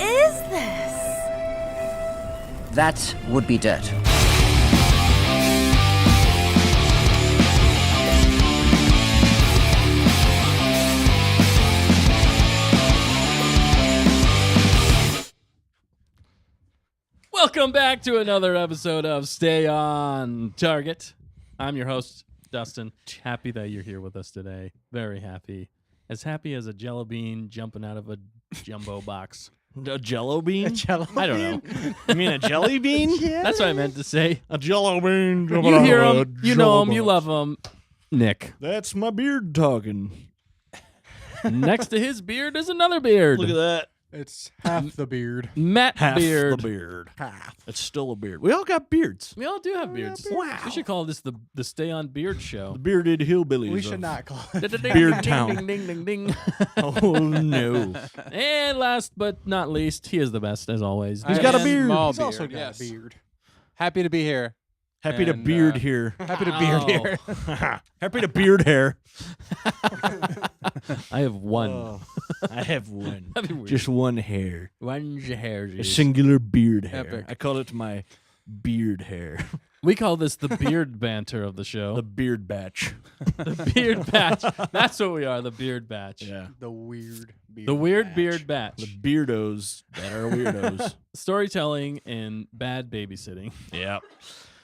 is this? That would be dirt. Welcome back to another episode of Stay on Target. I'm your host, Dustin. Happy that you're here with us today. Very happy. As happy as a jello bean jumping out of a jumbo box. A jello bean? A jello I don't know. You mean a jelly bean? That's what I meant to say. A jello bean. You hear him, you know him, you love him. Nick. That's my beard talking. Next to his beard is another beard. Look at that. It's half the beard. Matt Half Beard. the beard. Half. It's still a beard. We all got beards. We all do have beards. Wow. We should call this the Stay on Beard Show. The bearded hillbillies. We should of- not call it. Beard Town. Ding, ding, ding, ding. Oh, no. And last but not least, he is the best as always. He's got a beard. He's also got a beard. Happy to be here. Happy to And, beard here. Happy to beard here. Happy to beard hair. I have one. Oh, I have one. That'd be weird. Just one hair. One's hair. A singular beard hair. Epic. I call it my beard hair. We call this the beard banter of the show. The beard batch. The beard batch. That's what we are, the beard batch. Yeah. The weird beard. The weird batch. beard batch. The beardos that are weirdos. Storytelling and bad babysitting. Yeah.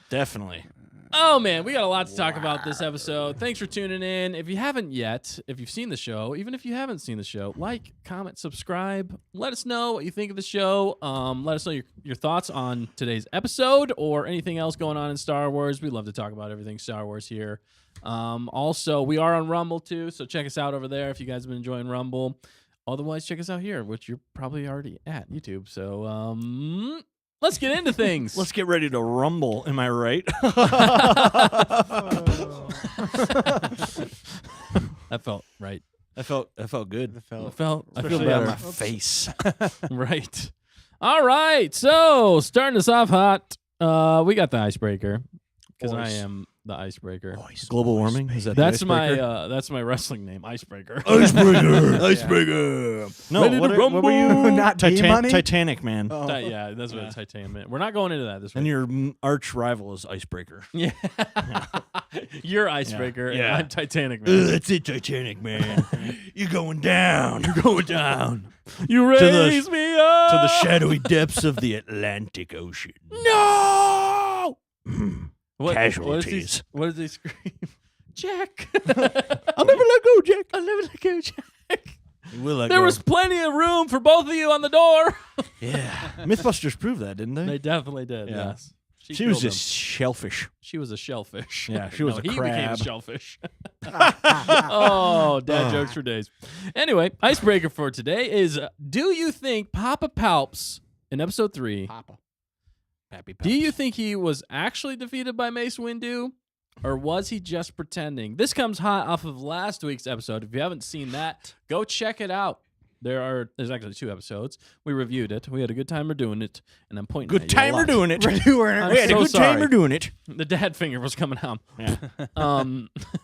Definitely. Oh, man, we got a lot to talk about this episode. Thanks for tuning in. If you haven't yet, if you've seen the show, even if you haven't seen the show, like, comment, subscribe. Let us know what you think of the show. Let us know your thoughts on today's episode or anything else going on in Star Wars. We love to talk about everything Star Wars here. Also, we are on Rumble, too, so check us out over there if you guys have been enjoying Rumble. Otherwise, check us out here, which you're probably already at YouTube. So, let's get into things. Let's get ready to rumble. Am I right? That felt right. I felt good. The fella. I feel Especially better. on my face. Right. All right. So starting us off hot, we got the icebreaker because I am the icebreaker. Global warming? Is that That's the my icebreaker? that's my wrestling name, icebreaker. Icebreaker. Icebreaker. No, Ready to what were you? rumble. Not D-Money? Titanic, man. Oh. Yeah, that's what Titanium meant. We're not going into that this And week. your arch rival is Icebreaker. Yeah. You're icebreaker and Yeah. I'm Titanic man. That's it, Titanic, man. You're going down. You're going down. You the- raise me up To the shadowy depths of the Atlantic Ocean. No. What Casualties. What does he scream? Jack. I'll never let go, Jack. I'll never let go, Jack. You will let There go. was plenty of room for both of you on the door. Yeah. Mythbusters proved that, didn't They they? definitely did. Yeah. Yes. She was killed him. just shellfish. She was a shellfish. Yeah, she was No, a he became a crab. shellfish. Oh, dad jokes for days. Anyway, icebreaker for today is: do you think Papa Palps in Episode 3? Papa. Pappy Do you think he was actually defeated by Mace Windu, or was he just pretending? This comes hot off of last week's episode. If you haven't seen that, go check it out. There's actually 2 episodes. We reviewed it. We had a good time doing it, and I'm pointing. Good at you a timer lot. doing it. I'm We had so a good sorry. timer doing it. The dad finger was coming out. Yeah.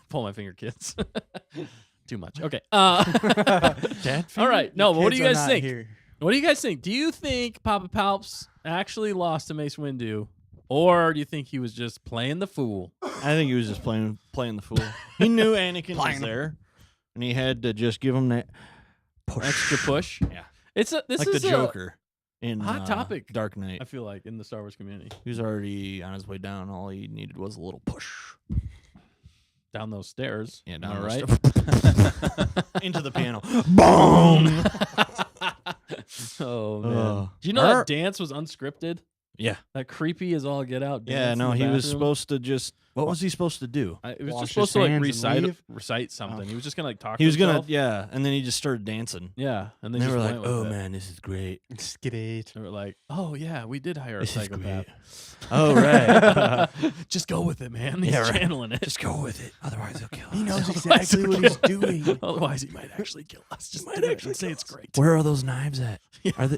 Pull my finger, kids. Too much. Okay. Dad. All right. No, but what do you Kids are guys not think? here. What do you guys think? Do you think Papa Palps actually lost to Mace Windu, or do you think he was just playing the fool? I think he was just playing the fool. He knew Anakin was there, and he had to just give him that push. Extra push. Yeah. This like is the a Joker in hot topic. Dark Knight. I feel like in the Star Wars community, He was already on his way down. All he needed was a little push. down those stairs. Yeah, Am down I those right? into the piano. Boom. Oh man! Ugh. Do you know that dance was unscripted? Yeah. That creepy as all get out. Yeah. dance No, in the he was bathroom? supposed to just. What was he supposed to do? It was Wash just supposed his to like hands and leave? recite something. He was just gonna like talk. He was to gonna, himself. yeah, and then he just started dancing. Yeah, and And they they just were like, went with "Oh it. man, this is great. It's great. They were like, "Oh yeah, we did hire a This is psychopath. great." Oh right. Just go with it, man. He's Yeah, right. channeling it. Just go with it. Otherwise, he'll kill us. He knows Otherwise exactly he'll what kill he's us. doing. Otherwise, he might actually kill us. Just Might do it actually and say kill it's us. great. Where are those knives at?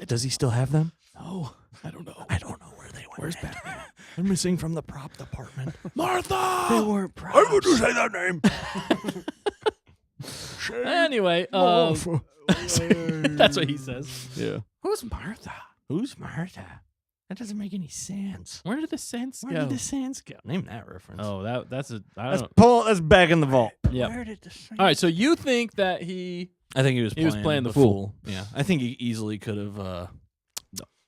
Does he still have them? No, I don't know. I don't know where they went. Where's Batman? They're missing from the prop department. Martha. They weren't props. I wouldn't say that name. Anyway, that's what he says. Yeah. Who's Martha? Who's Martha? That doesn't make any sense. Where did the sense Where go? did the sense go? Name that reference. Oh, that's a. I That's don't. That's back in the vault. Yeah. Where did the sense? All right. So you think that he I think he was playing the fool. Yeah, I think he easily could have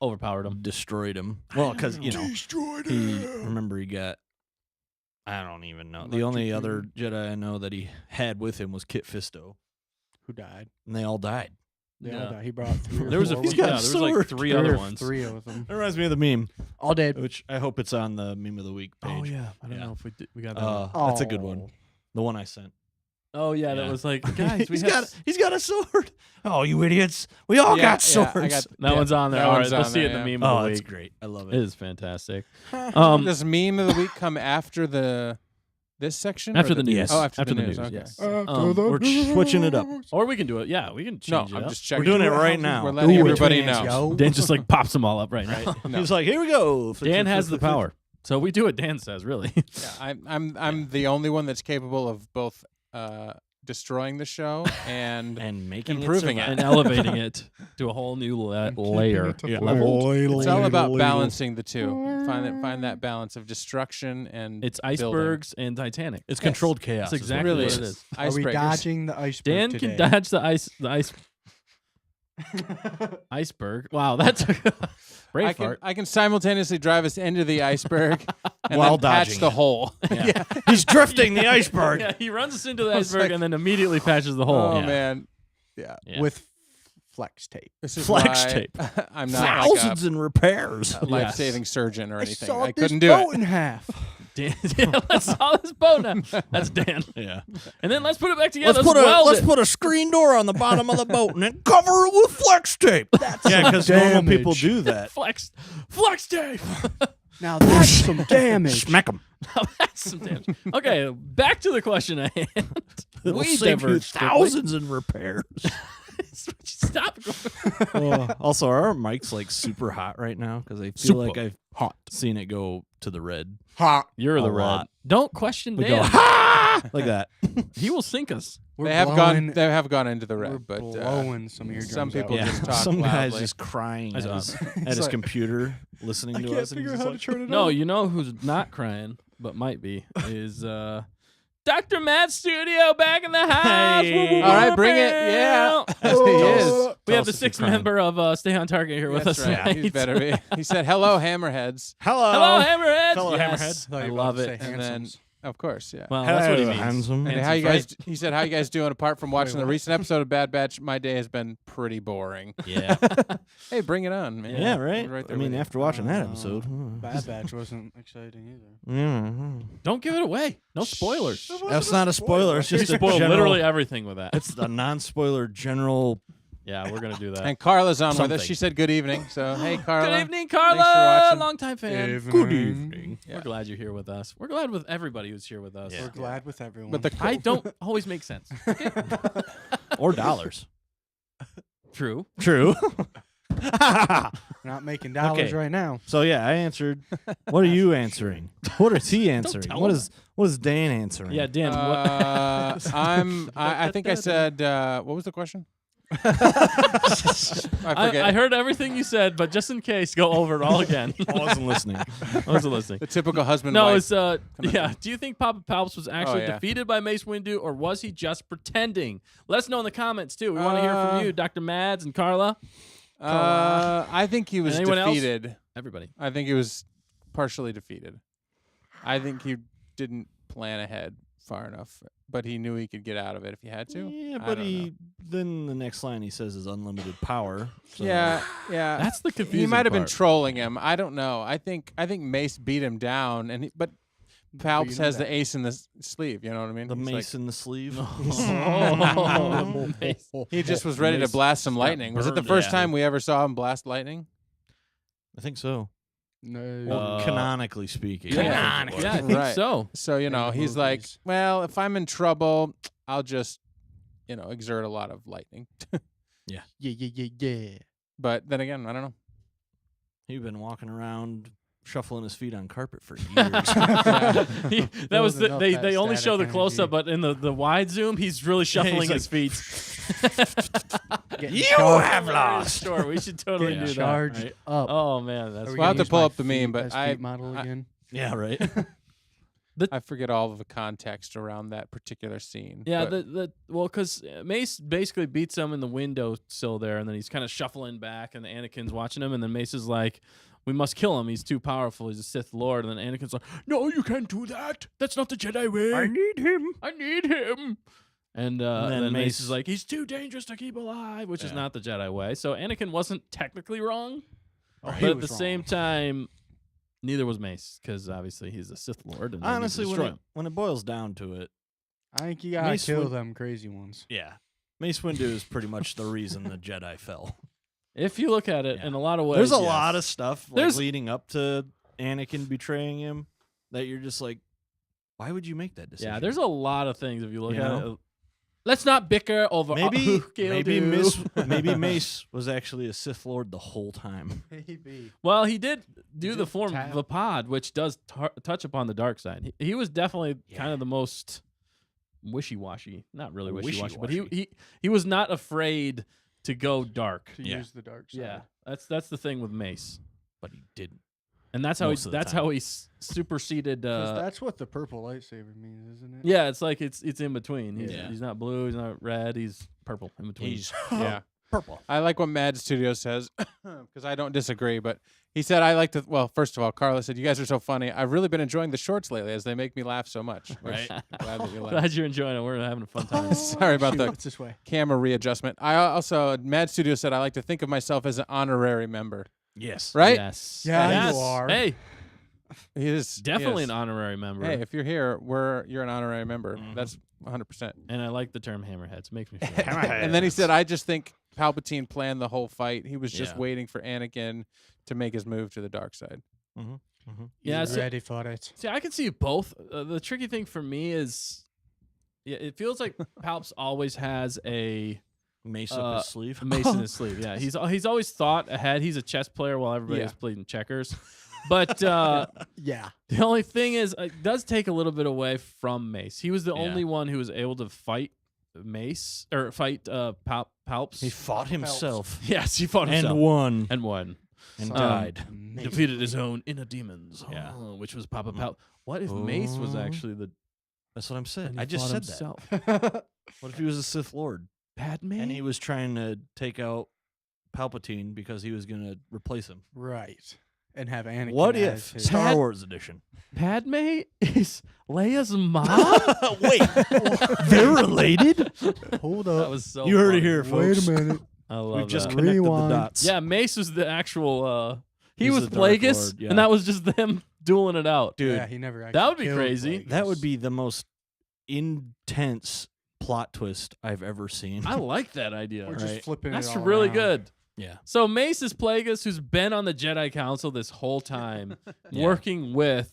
overpowered him? destroyed him. Well, because Destroyed he got. I don't even know. The only other Jedi I know that he had with him was Kit Fisto, Who died? and they all died. They Yeah. all died. He brought three. There was a four few. with got him. Yeah, there was like sword. three other ones. Three of them. That reminds me of the meme, All dead. which I hope it's on the meme of the week page. Oh yeah. I don't Yeah. know if we got that. one. That's a good one. The one I sent. Oh yeah, Yeah. that was like guys. he's got a sword. Oh, you idiots! We all got swords. I got That one's on there. that All right, one's we'll on see it there, in the yeah. meme of Oh, the that's week. great. I love It it. is fantastic. Does meme of the week come after this section? After or the news. Yes. Oh, after After the the news. news, Okay. yes. We're switching it up. Or we can do it. Yeah, we can No, change it I'm up. just checking. We're doing it right now. We're letting Do it, everybody twins, know. yo. Dan just like pops them all up right now. No. He's like, here we go. Dan has the power, so we do what Dan says. Really. Yeah, I'm the only one that's capable of both destroying the show and and making improving it, it. and elevating it to a whole new layer. Level. it's all about balancing the two. Find that balance of destruction and It's building. icebergs and Titanic. It's controlled chaos. That's is what exactly really what is. it is. Are we Icebreakers. dodging the iceberg Dan today? can dodge the ice iceberg. Wow, that's Braveheart. I can simultaneously drive us into the iceberg and While then patch dodging the it. hole. Yeah. He's drifting the iceberg. Yeah, he runs us into the I was iceberg like- and then immediately patches the hole. Oh Yeah. man, yeah. Yeah. With flex tape. This is Flex why tape. I'm not Thousands in repairs. like a life-saving surgeon or anything. sawed I couldn't this do boat it. in half. Dan, yeah, let's saw this boat now. That's Dan. Yeah. And then let's put it back together. Let's put a screen door on the bottom of the boat and then cover it with flex tape. Yeah, because normal damage. people do that. flex tape. Now that's some damage. Smack them. That's some damage. Okay, back to the question at hand. It'll We save you diverged quickly. thousands in repairs. Stop. Also, are our mics like super hot right now? Because I feel like I've hot. seen it go to the red. Hot. You're A the red. lot. Don't question We Dan. go ha like that. He will sink us. They have gone into the We're red, but blowing some eardrums some people out. just talk Some guy's loudly. just crying That's at his, awesome. at his computer, listening I to can't us. And figure he's out how just to turn it No, on. you know who's not crying, but might be, is Dr. Matt Studio back in the house. Hey. Woo, woo, All right, woo, bring it. bow. Yeah. As he he is. is. We have the Tell us if sixth you're crying. member of Stay on Target here with That's us right. tonight. He's better be. He said, "Hello, Hammerheads." Hello. Hello, Hammerhead. Fellow Yes. Hammerhead. I you were love about to it. say And then, handsomes. of course, yeah. Well, that's what he Hello, means. handsome. And Handsome how you Fry. guys? He said, "How you guys doing?" Apart from watching the what? recent episode of Bad Batch, my day has been pretty boring. Yeah. Hey, bring it on, man. Yeah, right. We're there I mean, with you. after watching that episode, Bad Batch wasn't exciting either. yeah, Don't give it away. No spoilers. that's not a spoiler. It's You just a spoil general, literally everything with that. It's a non-spoiler general. Yeah, we're gonna do that. And Carla's on with Something. us. She said, "Good evening." So, hey, Carla. Good evening, Thanks for Carla. watching. Longtime fan. Good evening. Yeah. We're glad you're here with us. We're glad with everybody who's here with us. Yeah. We're glad with everyone. But the I don't always make sense. Or dollars. True. True. We're not making dollars Okay. right now. So yeah, I answered. What are you answering? What is he answering? tell What him. is Dan answering? Yeah, Dan. I think I said. What was the question? I forget. I heard everything you said, but just in case, go over it all again. I wasn't listening. I wasn't listening. the typical husband. No, wife. it's yeah. Do you think Papa Palps was actually yeah. defeated by Mace Windu, or was he just pretending? Let us know in the comments too. We want to hear from you, Dr. Mads and Carla. I think he was Anyone else? defeated. Everybody. I think he was partially defeated. I think he didn't plan ahead far enough, but he knew he could get out of it if he had to. Yeah, I but don't he know. then the next line he says is unlimited power. So. Yeah. That's the confusing He might have been part. trolling him. I don't know. I think Mace beat him down, and but Palps Beat him has down. the ace in the sleeve. You know what I mean? The He's like- mace in the sleeve. Oh, Mace. he just was ready to Mace blast some got lightning. Was it the burned. first Yeah. time we ever saw him blast lightning? I think so. No. Well, canonically speaking. Yeah, yeah, I think Right. so. So you know, the he's like, movies. well, if I'm in trouble, I'll just, exert a lot of lightning. Yeah. But then again, I don't know. He'd been walking around shuffling his feet on carpet for years. That was Building up they that only show the static close up, energy. but in the wide zoom, he's really shuffling he's his feet. Getting You charged- have lost. Store. We should totally Getting do that. charged right? up. Oh man, that's Are we We'll have gonna to use pull my up the meme, feet but as I- feet model again. Yeah, right. I forget all of the context around that particular scene. Yeah, but because Mace basically beats him in the windowsill there, and then he's kind of shuffling back, and Anakin's watching him, and then Mace is like, "We must kill him. He's too powerful. He's a Sith Lord." And then Anakin's like, "No, you can't do that. That's not the Jedi way. I need him. I need him." And then then Mace Mace- is like, "He's too dangerous to keep alive," which is Yeah. not the Jedi way. So Anakin wasn't technically wrong, Oh, he but at the was same wrong. time, neither was Mace, because obviously he's a Sith Lord. And they need to Honestly, destroy him. when it boils down to it, I think you gotta Mace kill would- them crazy ones. yeah, Mace Windu is pretty much the reason the Jedi fell. If you look at it Yeah. in a lot of ways, There's a yes. lot of stuff like, There's- leading up to Anakin betraying him that you're just like, why would you make that decision? Yeah, there's a lot of things if you look You at know? it. Let's not bicker over maybe who killed who. maybe Mace was actually a Sith Lord the whole time. Maybe. Well, he did do He the did form tap. of the pod, which does touch upon the dark side. He was definitely kind of the most wishy-washy. Not really wishy-washy, but he was not afraid to go dark. To Yeah. use the dark side. Yeah, that's the thing with Mace, But he didn't. and that's how Most of the that's time. how he superseded. 'Cause that's what the purple lightsaber means, isn't it? Yeah, it's like it's in between. Yeah. He's not blue, he's not red, he's purple in between. He's yeah. purple. I like what Mad Studio says because I don't disagree. But he said, I like to. Well, first of all, Carla said, "You guys are so funny. I've really been enjoying the shorts lately as they make me laugh so much." Which Right. I'm glad that you laughed. Glad you're enjoying it. We're having a fun time. Sorry about Shoot, the it's this way. camera readjustment. I also, Mad Studio said, I like to think of myself as an honorary member. Yes. Right? Yes. Yeah, yes. you are. Hey, He is definitely he an is. honorary member. Hey, if you're here, you're an honorary member. Mhm. That's 100%. And I like the term hammerheads. Makes me feel And then he said, I just think Palpatine planned the whole fight. He was just Yeah. waiting for Anakin to make his move to the dark side. Yeah, He's so- ready for it. See, I can see both. The tricky thing for me is, yeah, it feels like Palps always has a Mace up his sleeve. mace in his sleeve. Yeah, he's always thought ahead. He's a chess player while everybody Yeah. is playing checkers. But Yeah. the only thing is, it does take a little bit away from Mace. He was the Yeah. only one who was able to fight Mace or fight Palps. He fought himself Yes, he fought himself and won and won. and Son died. Amazing. Defeated his own inner demons. Yeah. Which was Papa Palp. What if Mace was Oh. actually the? That's what I'm saying. and he I just fought said himself? that. What if he was a Sith Lord Padme. and he was trying to take out Palpatine because he was going to replace him? Right. And have Anakin What as if his- Star Pad- Wars edition? Padme is Leia's mom. Wait, they're related? Hold That up. was so. You heard it funny. here, folks. Wait a minute. I love We've just that. connected Rewind. the dots. Yeah, Mace was the actual. He He's was the Dark Plagueis, Lord, yeah. and that was just them dueling it out. Dude, Yeah, he never actually That would be killed crazy. Plagueis. that would be the most intense plot twist I've ever seen. I like that idea. We're just right. flipping That's it all really around. good. Yeah. So Mace is Plagueis, who's been on the Jedi Council this whole time, Yeah. working with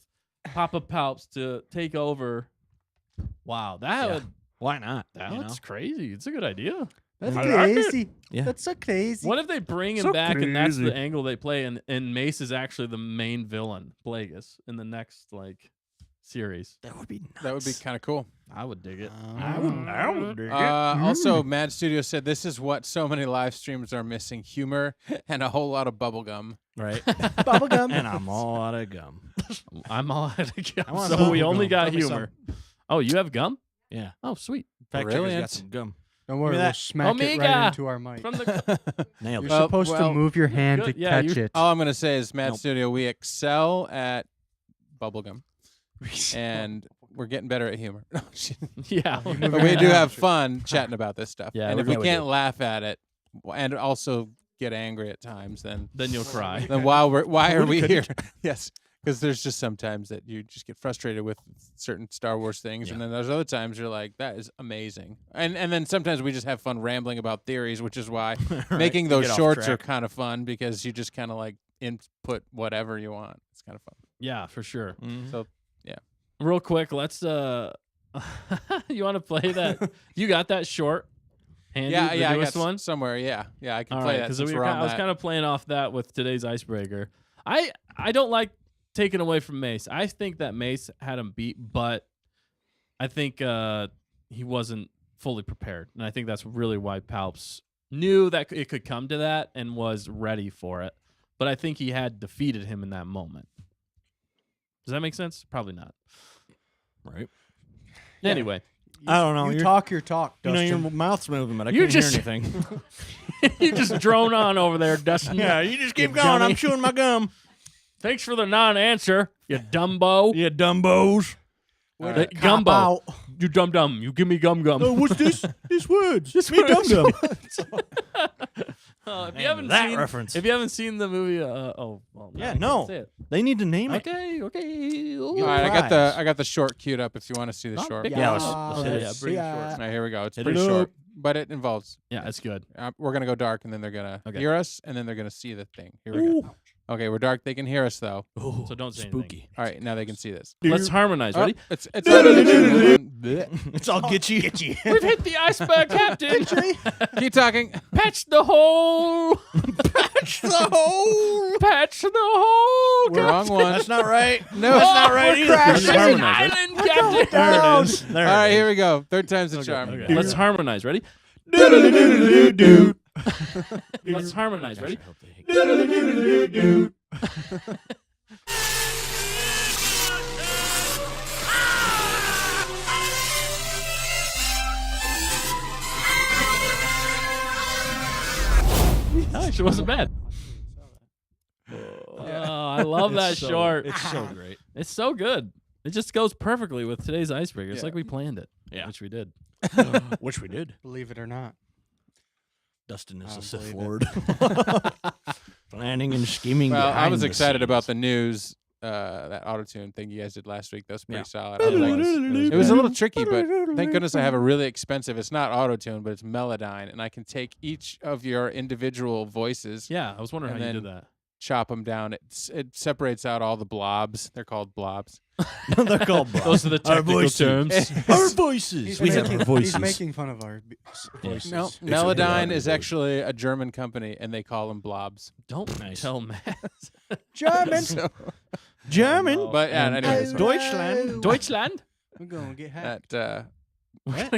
Papa Palps to take over. Wow, that Yeah. would, Why not? that you looks know? crazy. It's a good idea. That's I like it. crazy. Yeah. That's so crazy. What if they bring him So back and that's the crazy. angle they play, and Mace is actually the main villain, Plagueis, in the next series? That would be nuts. That would be kind of cool. I would dig it. I would dig it. Also, Mad Studio said this is what so many live streams are missing: humor and a whole lot of bubblegum. Right. Bubblegum. And I'm all out of gum. I'm all out of gum, I want so some we only gum. got Throw me humor. Oh, you have gum? Yeah. Oh, sweet. Fact checker's Brilliant. got some gum. Don't worry, me we'll that. smack it Omega. right into our mic. From the Nailed You're it. Well, supposed well, to move your hand good. to Yeah, catch you're- it. All I'm gonna say is, Mad Nope. Studio, we excel at bubblegum, and we're getting better at humor. yeah. You move But your we hand do out. have fun chatting about this stuff. Yeah, and we're if we good. can't laugh at it, and also get angry at times, then Then you'll cry. then why are we here? Yes, because there's just sometimes that you just get frustrated with certain Star Wars things, and then there's other times you're like, that is amazing. And then sometimes we just have fun rambling about theories, which is why Right. making You those get off shorts are track. kind of fun because you just kind of like input whatever you want. It's kind of fun. Yeah, for sure. Mhm. So Real quick, let's you want to play that? You got that short? Handy, yeah, the I newest got one. somewhere. Yeah, I can All play right, that because since we're I on was that. kind of playing off that with today's icebreaker. I don't like taking away from Mace. I think that Mace had him beat, but I think he wasn't fully prepared, and I think that's really why Palps knew that it could come to that and was ready for it. But I think he had defeated him in that moment. Does that make sense? Probably not. Right. Anyway, I don't know. You You're- talk your talk, You know, Dustin. your mouth's moving, but I You can't just- hear anything. you just drone on over there, Dustin. Yeah, you just keep You going. I'm dummy. chewing my gum. Thanks for the non-answer, you dumbo. You dumbos. Way Hey, to cop Gumbo. out. You dum-dum. You give me gum-gum. Oh, what's this? These words. This Me words. dum-dum. If you Name haven't that seen reference. If you haven't seen the movie, Yeah, I can't no. say it. They need to name it. Okay. All Ooh. right, prize. I got the short queued up if you want to see the Oh, short. big- Yeah, let's hit it. Yeah, Bring it yeah. short. All right, here we go. It's Hit pretty it short, up. but it involves. Yeah, it's good. We're gonna go dark, and then they're gonna Okay. hear us, and then they're gonna see the thing. Here we go. Okay, we're dark. They can hear us though. Ooh, So don't say spooky. All right, now they can see this. Let's harmonize. Oh, Ready? it's It's all getchy. We've hit the iceberg, Captain. Keep talking. Patch the hole. Patch the hole. Patch the hole. Wrong one. That's not right. No, That's it's not right either. There's Just an harmonize, right? island, Captain. There it is. There All right, it here is. we go. Third time's the charm. Okay. Let's harmonize. Ready? Do-do-do-do-do-do. Let's harmonize. Ready? Do-do-do-do-do-do. Actually, wasn't bad. Oh, I love that It's so- short. It's so great. It's so good. It just goes perfectly with today's icebreaker. It's Yeah. like we planned it. Yeah. Which we did. Which we did. Believe it or not. Dustin is I a Sith believe Lord. Planning and scheming. Well, I behind was the excited about scenes. the news. That auto-tune thing you guys did last week. That was pretty Yeah. solid. I like it. It was a little tricky, but thank goodness I have a really expensive. It's not auto-tune, but it's Melodyne, and I can take each of your individual voices, Yeah, I was wondering And how you did then- that. chop them down. It separates out all the blobs. They're called blobs. They're called Those are the Our technical voices. terms. Our voices. He's, We have making, our voices. he's making fun of our voices. No, It's a Melodyne Melodyne is voice. actually a German company, and they call them blobs. Don't Nice. tell Matt. German. So, German. Oh, but yeah, and anyways, Deutschland. Deutschland? We're going to get hacked. that We're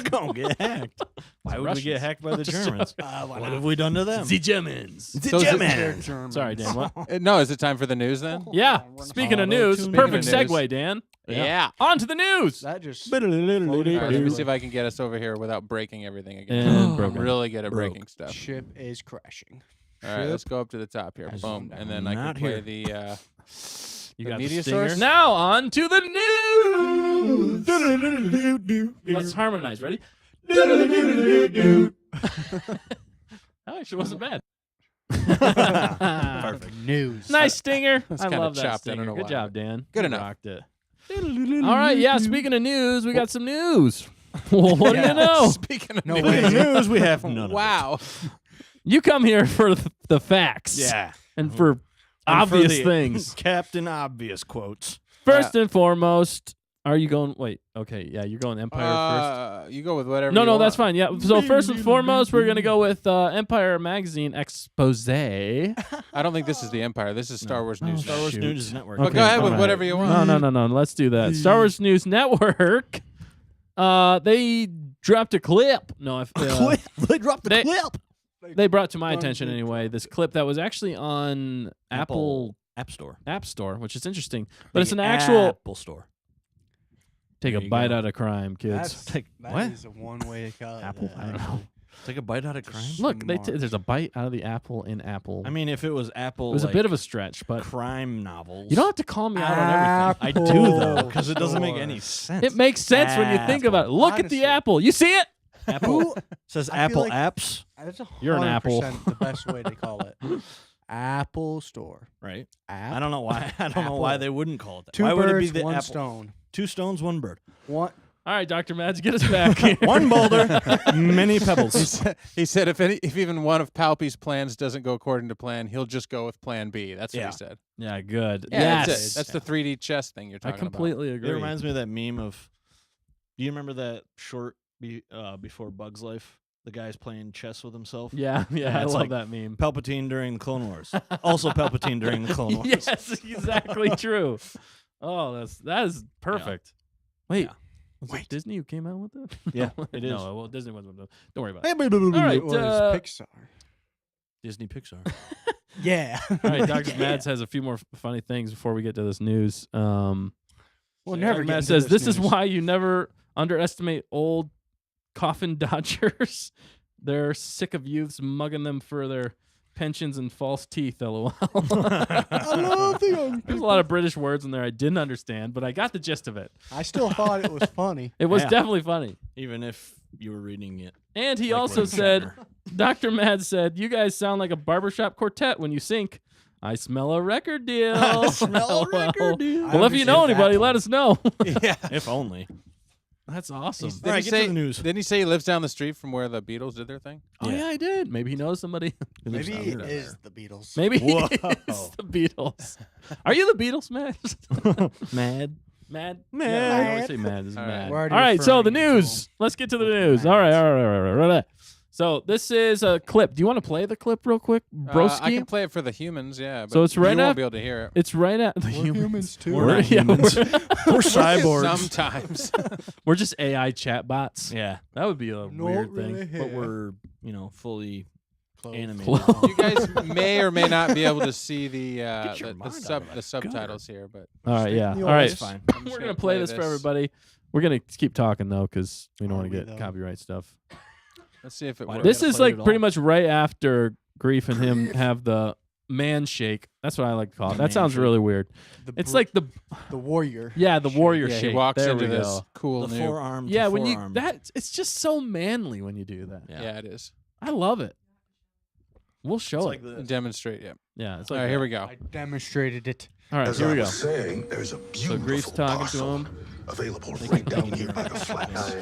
gonna get hacked. Why would we Russians. get hacked by the Germans? Why What not? have we done to them? The Germans. The So is it- They're Germans. Germans. Sorry, Dan. What? no, is it time for the news then? Yeah. Speaking of news, Speaking perfect of news. segue, Dan. Yeah. On to the news. That just All right, let me Everywhere. see if I can get us over here without breaking everything again. And I'm broken. really good at Broke. breaking stuff. ship is crashing. All right, let's go up to the top here. As Boom, I'm and then I can not play here. the. You The got media the stinger. source? Now on to the news. Let's harmonize. Ready? That actually wasn't bad. Perfect. News. Nice stinger. That's I kinda love that chopped. I stinger. don't know Good why, job, but Dan. good You enough. Rocked it. All right. Yeah. Speaking of news, we got some news. Well, what do you know? Speaking of No news, way. News we have none of it. wow. You come here for the facts. Yeah. And for And for obvious the things. Captain Obvious quotes. First and foremost, are you going? Wait. Okay. Yeah. You're going Empire first. You go with whatever. No, you no, want. that's fine. Yeah. So first and foremost, we're gonna go with Empire Magazine expose. I don't think this is the Empire. This is Star Wars Oh, News. Star Wars shoot. News Network. But Okay, go ahead with alright. whatever you want. No. Let's do that. Star Wars News Network. They dropped a clip. No, Clip. They dropped the they- clip. they brought to my attention anyway. This clip that was actually on Apple App Store. App Store, which is interesting. But it's an actual Apple Store. take a There you bite go. out of crime, kids. That's, Take- that what? is a one-way cut. Apple? I don't know. Take a bite out of crime. Look, Smart. there's a bite out of the apple in Apple. I mean, if it was Apple, it was like, a bit of a stretch, but crime novels. you don't have to call me out on everything. I do though, because it doesn't make any sense. It makes sense when you think about it. Look at the Honestly. apple. You see it? Apple says I feel Apple like- apps, That's You're an apple. 100% the best way to call it. Apple Store. right? App. I don't know why. I don't know why Apple. they wouldn't call it that. Two why would it birds, be the one Apple? stone. 2 stones, 1 bird. One. All right, Dr. Mads, get us back here. 1 boulder, many He pebbles. said, if even one of Palpy's plans doesn't go according to plan, he'll just go with Plan B. That's what Yeah. he said. Yeah, good. Yeah, yes. that's it. That's the 3D chess thing you're I talking completely It agree. reminds me of that meme of. Do you remember that short before Bug's Life? The guy's playing chess with himself. Yeah, I it's love like that meme. Palpatine during the Clone Wars. Also Palpatine during the Clone Wars. Yes, exactly true. Oh, that is perfect. Wait, Yeah. Was it Disney who came out with it? Yeah, it is. No, well, Disney wasn't. Don't worry about it. All All right, It was Pixar. Disney Pixar. Yeah. all right. Dr. Mads has a few more funny things before we get to this news. We'll never Dr. get Mads into says this is news. why you never underestimate old coffin dodgers. They're sick of youths mugging them for their pensions and false teeth. LOL. I love the young There's a lot of British words in there I didn't understand, but I got the gist of it. I still thought it was funny. It was Yeah. definitely funny. Even if you were reading it. And he like also William said, Shatner. Dr. Mad said, you guys sound like a barbershop quartet when you sync. I smell a record deal. I smell a LOL. record deal. Well, if you know anybody, let us know. Yeah. If only. That's awesome. Did All right, he get to say, the news. Didn't he say he lives down the street from where the Beatles did their thing? Oh, yeah, I did. Maybe he knows somebody. who lives Maybe down it there. is the Beatles. Maybe he Whoa. is the Beatles. Are you the Beatles, Mad? Mad. Mad? Mad. Yeah, I always say mad. This is All right. mad. We're All already right, so the referring to news. Let's get to the news. All right, all right. So this is a clip. Do you want to play the clip real quick, broski? I can play it for the humans, yeah. But So it's right you won't af- be able to hear it. It's right at the We're humans too. We're not yeah, humans. we're- We're cyborgs. Sometimes. we're just AI chatbots. Yeah. That would be a No, weird really. thing. But we're, fully Close. animated. Close. You guys may or may not be able to see the Get your the mind out of the that subtitles here, but All right, yeah. the All right, oars. Fine. I'm just we're gonna gonna play this for everybody. We're gonna keep talking though, because we don't Are want to we, get though? copyright stuff. Let's see if it Why works. do we This gotta is play like it at pretty all? much right after Grief and him have the man shake. That's what I like to call it. The That man sounds shake. really weird. The It's br- like the the warrior. warrior yeah, shake. he walks there into we this go. cool The new. forearm. Yeah, to when you forearm. it's just so manly when you do that. Yeah, it is. I love it. We'll show It's it. like this. Demonstrate, yeah. Yeah, it's All like right, here that. we go. I demonstrated it. All right, As here I we go. was saying, there's a So Grief's beautiful talking to parcel him. available right down here by the flats.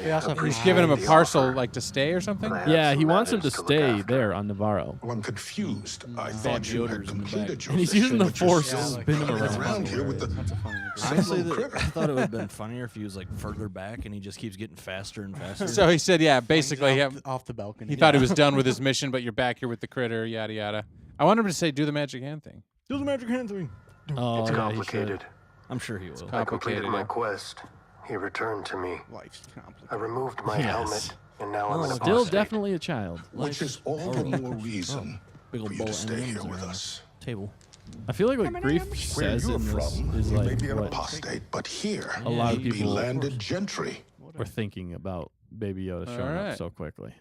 He's giving him a parcel like to stay or something. Yeah, he wants him to stay there on Navarro. Well, I'm confused. I thought you had Yoder's in the back. completed your And he's mission, using the but you're force still to spin him running around. here with the That's a funny. Honestly, little critter. I thought it would have been funnier if he was like further back and he just keeps getting faster and faster. So he said, yeah, basically, yeah, off the balcony. he thought he was done with his mission, but you're back here with the critter, yada yada. I want him to say, "Do the magic hand thing." do the magic hand thing. Oh, It's yeah, he complicated. I'm sure he will. I completed Complicated, my yeah. quest. He returned to me. Life's I complicated. removed my Yes. helmet, and now I'm an Still apostate. definitely a child. Which is all the more reason Big for old you bowl to of stay here M&Ms with around us. Table. I feel like what Grief Where says you're in this from, is you may like be an what apostate, but here a lot of you'd be people landed gentry. were thinking about Baby Yoda showing up Alright. so quickly.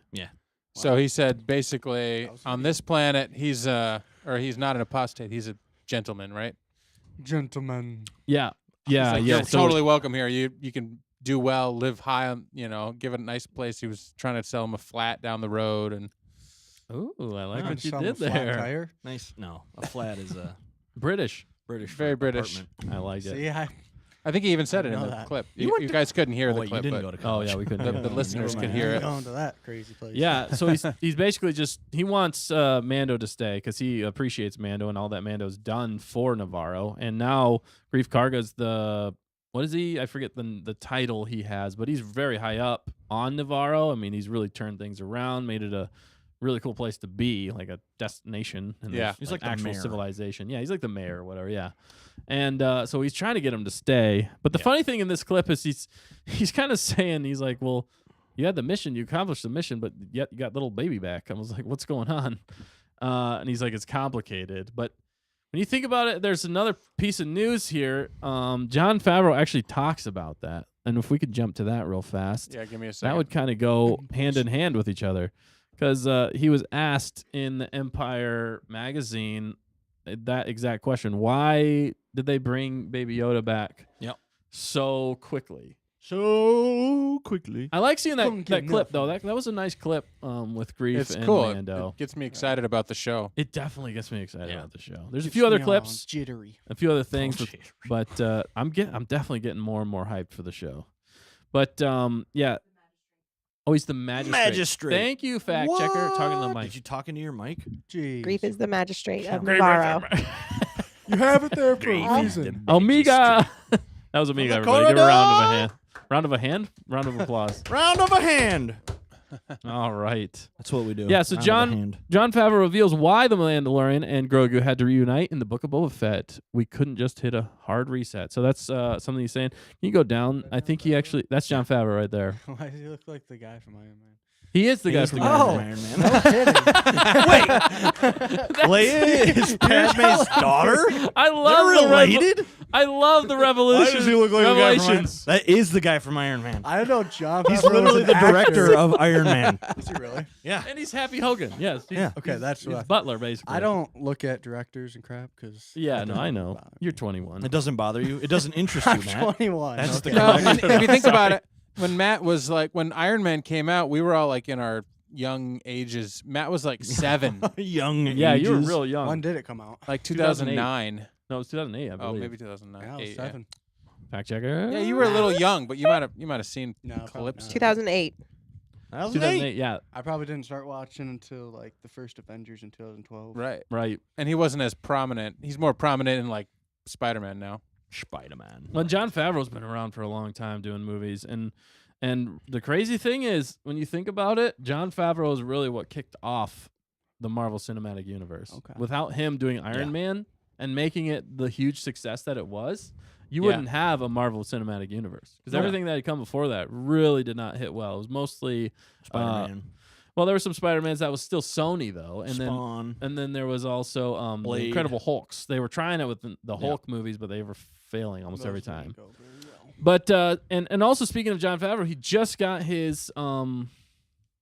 So he said, basically, on this planet, he's not an apostate. He's a gentleman, right? Gentlemen. Yeah, He's yeah, like, yeah. You're So totally welcome here. You can do well, live high on, give it a nice place. He was trying to sell him a flat down the road, and ooh, I like Can what you sell 'em a did flat there. tire. Nice. No, a flat is a British. British. Very British. apartment. I like it. See, I think he even said it in know the that. clip. You You, went you to- guys couldn't hear Oh, the wait, clip, you didn't but go to Oh college. yeah, we couldn't. the, hear the it. listeners never could mind. hear it. going to that crazy place. Yeah, so he's basically just he wants Mando to stay because he appreciates Mando and all that Mando's done for Navarro, and now Grief Karga's the what is he? I forget the title he has, but he's very high up on Navarro. I mean, he's really turned things around, made it a really cool place to be, like a destination. And Yeah. there's, He's like like the actual mayor. civilization. Yeah, he's like the mayor or whatever. Yeah, and so he's trying to get him to stay. But the funny thing in this clip is he's kind of saying he's like, well, you had the mission, you accomplished the mission, but yet you got little baby back. I was like, what's going on? And he's like, it's complicated. But when you think about it, there's another piece of news here. John Favreau actually talks about that. And if we could jump to that real fast, Yeah, give me a second. that would kind of go hand in hand with each other. Because he was asked in the Empire magazine that exact question. Why did they bring Baby Yoda back so quickly? So quickly. I like seeing Couldn't that get clip, though. enough. That was a nice clip with Grief it's and cool. It Mando. gets me excited about the show. It definitely gets me excited Yeah. about the show. There's a Gets few other me all clips, jittery. a few other things, Oh, but I'm definitely getting more and more hyped for the show. But yeah. Oh, he's the magistrate. Thank you, fact checker. Talking to the mic. Did you talk into your mic? Jeez. Grief is the magistrate of Navarro. You have it there for a reason. Amiga. That was Amiga, the everybody. Give a corridor. round of a hand. Round of a hand? Round of applause. Round of a hand. All right. That's what we do. Yeah, so Round of the John hand. Favreau reveals why the Mandalorian and Grogu had to reunite in the Book of Boba Fett. We couldn't just hit a hard reset. So that's something he's saying. Can you go down? I think he actually that's John Favreau right there. Why does he look like the guy from Iron Man? He is the He guy is from the Iron guy Man. from Iron Man. Leia is Padme's daughter? I love They're the related? I love the revolution. Why does he look like a guy from Iron revelations. That is the guy from Iron Man. I don't know, John. He's Favreau literally is the an director actor. of Iron Man. Is he really? Yeah. And he's Happy Hogan. Yes. Yeah. Okay, that's he's what Butler basically. I don't look at directors and crap because. Yeah, no, I know. You're 21. It doesn't bother you. It doesn't interest you, I'm Matt. 21. That's okay. the No, correct- and if you think about it, when Matt was like, when Iron Man came out, we were all like in our young ages. Matt was like 7, Young Yeah, you were ages. real young. When did it come out? like 2008. 2009. No, it was 2008, I Oh, believe. maybe 2009. Yeah, I was Eight, 7. Fact checker. Yeah, you were a little young, but you might have seen No, probably clips. not. 2008. 2008. Yeah, I probably didn't start watching until like the first Avengers in 2012. Right. right. And he wasn't as prominent. He's more prominent in like Spider-Man now. Spider-Man. Well, John Favreau's been around for a long time doing movies, and the crazy thing is, when you think about it, John Favreau is really what kicked off the Marvel Cinematic Universe. Okay. Without him doing Iron Yeah. Man and making it the huge success that it was, you Yeah. wouldn't have a Marvel Cinematic Universe because No. everything that had come before that really did not hit well. It was mostly Spider-Man. well, there were some Spider-Mans that was still Sony though, and then. Spawn. And then there was also the Blade. Incredible Hulks. They were trying it with the Yeah. Hulk movies, but they were failing almost every Those didn't time. go very well. But and also speaking of John Favreau, he just got his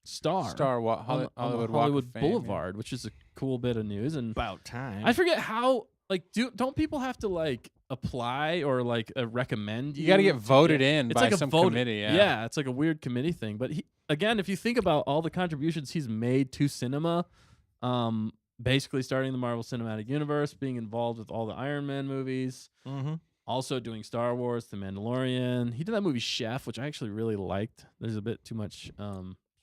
star Hollywood, on Walk of Hollywood Fame, yeah. Boulevard, which is a cool bit of news. And About time. I forget how don't people have to like apply or like recommend you? You got to get to voted in It's by like a some vote- committee. Yeah. it's like a weird committee thing. But again, if you think about all the contributions he's made to cinema, basically starting the Marvel Cinematic Universe, being involved with all the Iron Man movies, Mm-hmm. also doing Star Wars, The Mandalorian. He did that movie Chef, which I actually really liked. There's a bit too much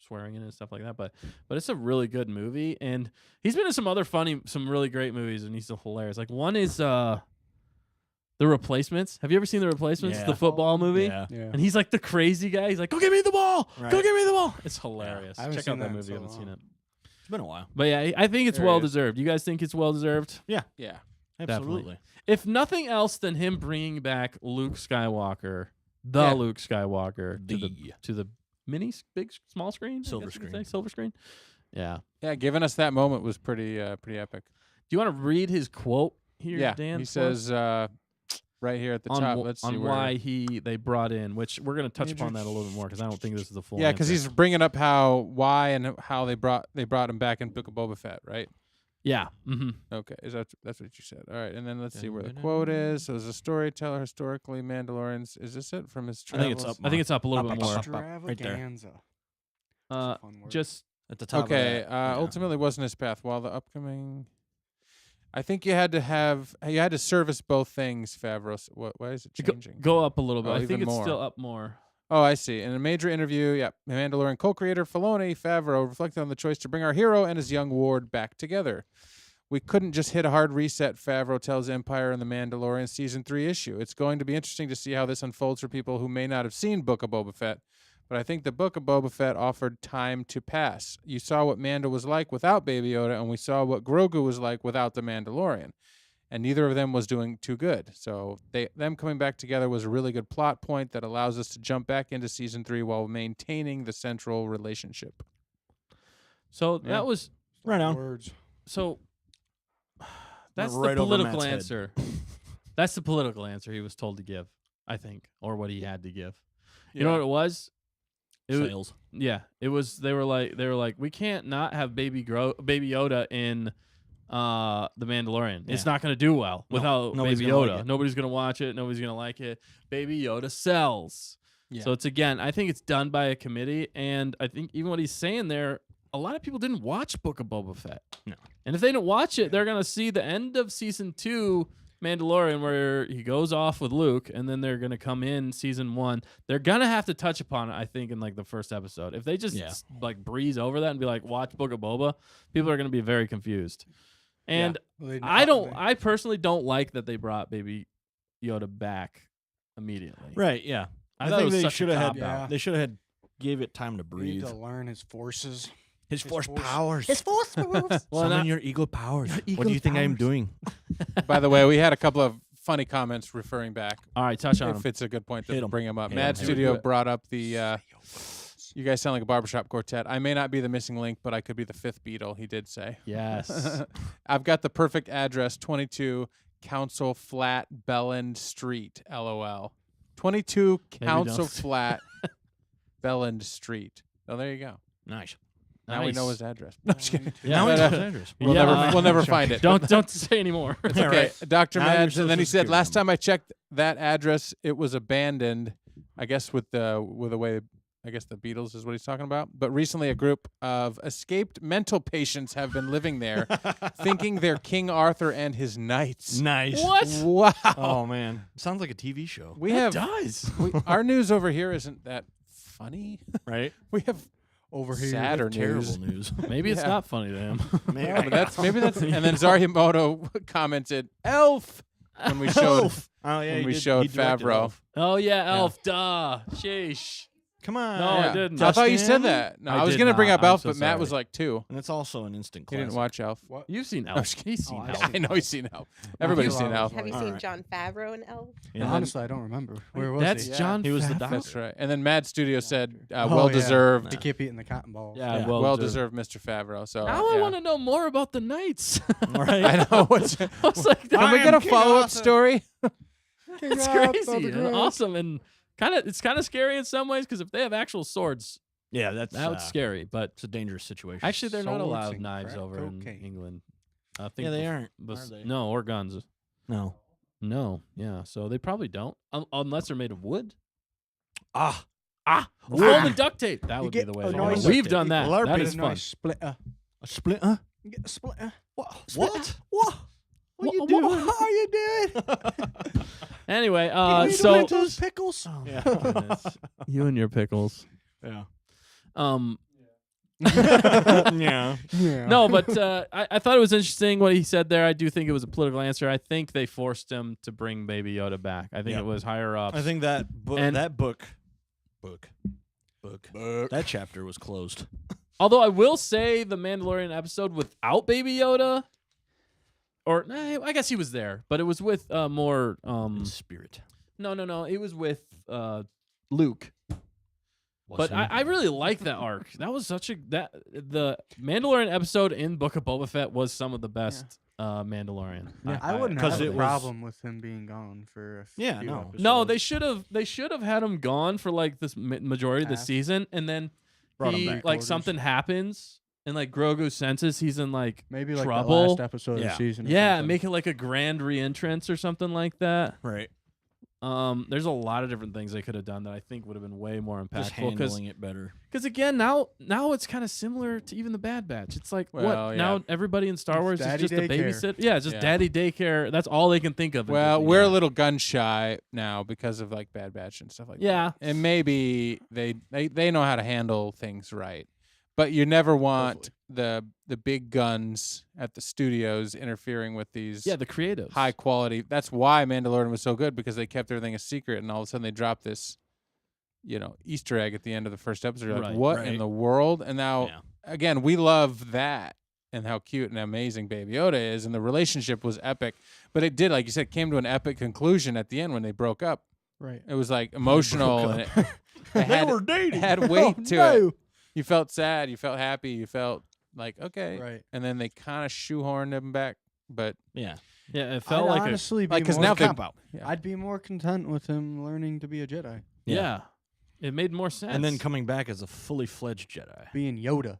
swearing in it and stuff like that, but it's a really good movie. And he's been in some other some really great movies, and he's still hilarious. Like one is The Replacements. Have you ever seen The Replacements? Yeah. The football movie. Yeah. Yeah. And he's like the crazy guy. He's like, "Go get me the ball! Right. Go get me the ball!" It's hilarious. I haven't Check seen out that that in movie. so I haven't seen long. it. It's been a while. But yeah, I think it's There well it is. deserved. You guys think it's well deserved? Yeah. Absolutely. If nothing else than him bringing back Luke Skywalker, Yeah. Luke Skywalker, The- to the small screen, I Silver guess you could screen. say, silver screen. Yeah. Yeah, giving us that moment was pretty epic. Do you want to read his quote here, Yeah, Dan? he for says us? right here at the on, top. wh- Let's see on where. why they brought in, which we're going to touch upon that a little bit more because I don't think this is the full. Yeah, because answer. he's bringing up why and how they brought him back in Book of Boba Fett, right? yeah. Mm-hmm. Okay, that's what you said. All right, and then let's see where the quote is. So, as a storyteller, historically, Mandalorians. Is this it from his I travels? think it's up. I think it's up a little bit more. Right there. Extravaganza. That's a fun word. Just At the top. Okay, Of that. Yeah. ultimately wasn't his path. While the upcoming, I think you had to service both things. Favreau. Why is it changing? go up a little bit. Oh, I think even it's more. still up more. Oh, I see. In a major interview, Mandalorian co-creator Filoni Favreau reflected on the choice to bring our hero and his young ward back together. We couldn't just hit a hard reset, Favreau tells Empire in the Mandalorian Season 3 issue. It's going to be interesting to see how this unfolds for people who may not have seen Book of Boba Fett, but I think the Book of Boba Fett offered time to pass. You saw what Mando was like without Baby Yoda, and we saw what Grogu was like without the Mandalorian. And neither of them was doing too good. So them coming back together was a really good plot point that allows us to jump back into Season 3 while maintaining the central relationship. So Yeah. that was Right on. Words. so. That's right the over political Matt's head. answer. That's the political answer he was told to give, I think, or what he had to give. You know what it was? It was Sales. yeah. It was. They were like, we can't not have Baby Yoda in the Mandalorian. It's Yeah. not going to do well No, without nobody's Baby gonna Yoda. like it. Nobody's going to watch it. Nobody's going to like it. Baby Yoda sells. Yeah. So it's I think it's done by a committee, and I think even what he's saying there, a lot of people didn't watch Book of Boba Fett. No. And if they didn't watch it, they're gonna see the end of season 2 Mandalorian where he goes off with Luke, and then they're gonna come in season 1. They're gonna have to touch upon it, I think, in like the first episode. If they just like breeze over that and be like, watch Book of Boba, people are gonna be very confused. And I personally don't like that they brought Baby Yoda back immediately. Right. Yeah. I I thought it think was they such a should have had. cop-out. Yeah. They should have had gave it time to You need breathe. to learn his forces. His force force- powers. His force moves. Well, Summon not- your ego powers. What ego do you think I'm powers. doing? By the way, we had a couple of funny comments referring back. All right, touch on If him. it's a good point Hit to 'em. bring him up. Hit Mad 'em. Studio brought up the. You guys sound like a barbershop quartet. I may not be the missing link, but I could be the fifth Beatle. He did say. Yes. I've got the perfect address: 22 Council Flat, Belland Street. LOL. 22 Maybe Council don't. Flat, Belland Street. Oh, there you go. Nice. Now we know Nice. his address. No, just kidding. Yeah, Now we but, know uh, his address. We'll Yeah. never, we'll never find it. Don't say anymore. It's Yeah, okay. right. Dr. Now your Mads, and then he social said, last security time I checked that address, it was abandoned. I guess with the way, I guess the Beatles is what he's talking about. But recently, a group of escaped mental patients have been living there, thinking they're King Arthur and his knights. Nice. What? Wow. Oh man, sounds like a TV show, We It have does. our news over here isn't that funny. right? We have Over here. sadder Terrible news. news. Maybe it's Yeah. not funny to him. Yeah, but maybe that's. And then Zarhimoto commented, "Elf," when we showed. Oh yeah, When he we did- showed he directed Favreau. Elf. Oh yeah, Elf. Duh. Sheesh. Come on. No, I Yeah. didn't. I thought you Justin? said that. No, I I was did gonna bring not. up Elf, I'm so but Matt was sorry. like 2. And it's also an instant He classic. didn't watch Elf. What? You've seen I'm Elf. just kidding. He's seen Oh, I've Elf. seen I know he's seen Elf. Everybody's you seen are. Elf. Have you All seen right. John Favreau and Elf? And then- Honestly, I don't remember. Where was That's he? Yeah. John. He was the Favreau. doctor. That's right. And then Mad Studio said, Oh, "Well yeah. deserved, He kept eating the cotton balls. Yeah, Yeah. well deserved, Mr. Favreau." So Now I yeah. want to know more about the Knights. Right. I know. What's, I was like, can we I get am a King follow-up Arthur. story? it's crazy and awesome and it's kind of scary in some ways because if they have actual swords, Yeah, that's scary. But It's a dangerous situation. actually, they're not Swords allowed and knives crack over in cocaine. England. I think yeah, they aren't. bes- Are they? No, or guns. No. No, yeah. So they probably don't, unless they're made of wood. Ah. Foam and duct tape. That You would be get the way. a to go. nice- We've done that. Well, That Get is a fun. nice splitter. A splinter. You get a splitter. What? What? What? What you what- doing? What are you doing? Anyway, You need to so eat those pickles. Yeah. Goodness. You and your pickles. Yeah. Yeah. No, but I thought it was interesting what he said there. I do think it was a political answer. I think they forced him to bring Baby Yoda back. I think Yeah. it was higher up. I think that book. And- That book. That chapter was closed. Although I will say the Mandalorian episode without Baby Yoda, or I guess he was there, but it was with more. In spirit. No. It was with Luke. Was But he? I really like that arc. That was the Mandalorian episode in Book of Boba Fett was some of the best Yeah, Mandalorian. I wouldn't 'cause have a it was- problem with him being gone for a Yeah, few no. episodes. No, they should have had him gone for like this majority of the Half. season, and then Brought him he back. like Quarters. something happens, and like Grogu senses he's in like Maybe like trouble. the last episode Yeah. of the season. or Yeah, something. make it like a grand re-entrance or something like that. right. There's a lot of different things they could have done that I think would have been way more Just impactful. handling it better. Because again, now it's kind of similar to even the Bad Batch. It's like Well, what yeah. now everybody in Star It's Wars is daddy just a daycare. babysitter. Yeah, it's just Yeah. daddy daycare. That's all they can think of. in Well, Disney. we're Yeah. a little gun shy now because of like Bad Batch and stuff like Yeah. that. And maybe they know how to handle things right. But you never want the big guns at the studios interfering with these the creatives. high quality. That's why Mandalorian was so good, because they kept everything a secret, and all of a sudden they dropped this, Easter egg at the end of the first episode. You're like, Right, what right. in the world? And now Yeah. again, we love that and how cute and amazing Baby Yoda is, and the relationship was epic. But it did, like you said, came to an epic conclusion at the end when they broke up. Right. It was like emotional, and it had, dating. had weight to no. it. You felt sad, you felt happy, you felt like okay, Right. and then they kind of shoehorned him back. But Yeah. Yeah, it felt I'd like honestly be like, 'cause more now they- Cop out. I'd be more content with him learning to be a Jedi, yeah. It made more sense. And then coming back as a fully fledged Jedi. being Yoda.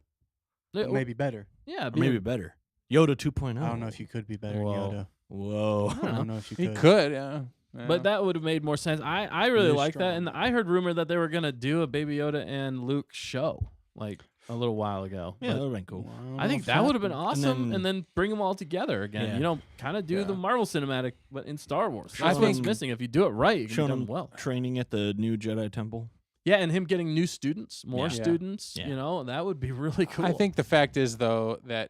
Yeah, Maybe better. yeah, Maybe better. Yoda 2.0. I don't know if you could be better Whoa. than Yoda. Whoa. I don't know if you he could. could, yeah. Yeah. But that would have made more sense. I really You're like that, strong. and I heard rumor that they were gonna do a Baby Yoda and Luke show like a little while ago. Yeah, But that would have been cool. I think that would have been awesome, then- and then bring them all together again. Yeah. Kind of do the Yeah. Marvel cinematic, but in Star Wars. I That's what's think- missing. If you do it right, it can Showing be done him well. training at the new Jedi Temple. Yeah, and him getting new students, more Yeah. students. Yeah. That would be really cool. I think the fact is though that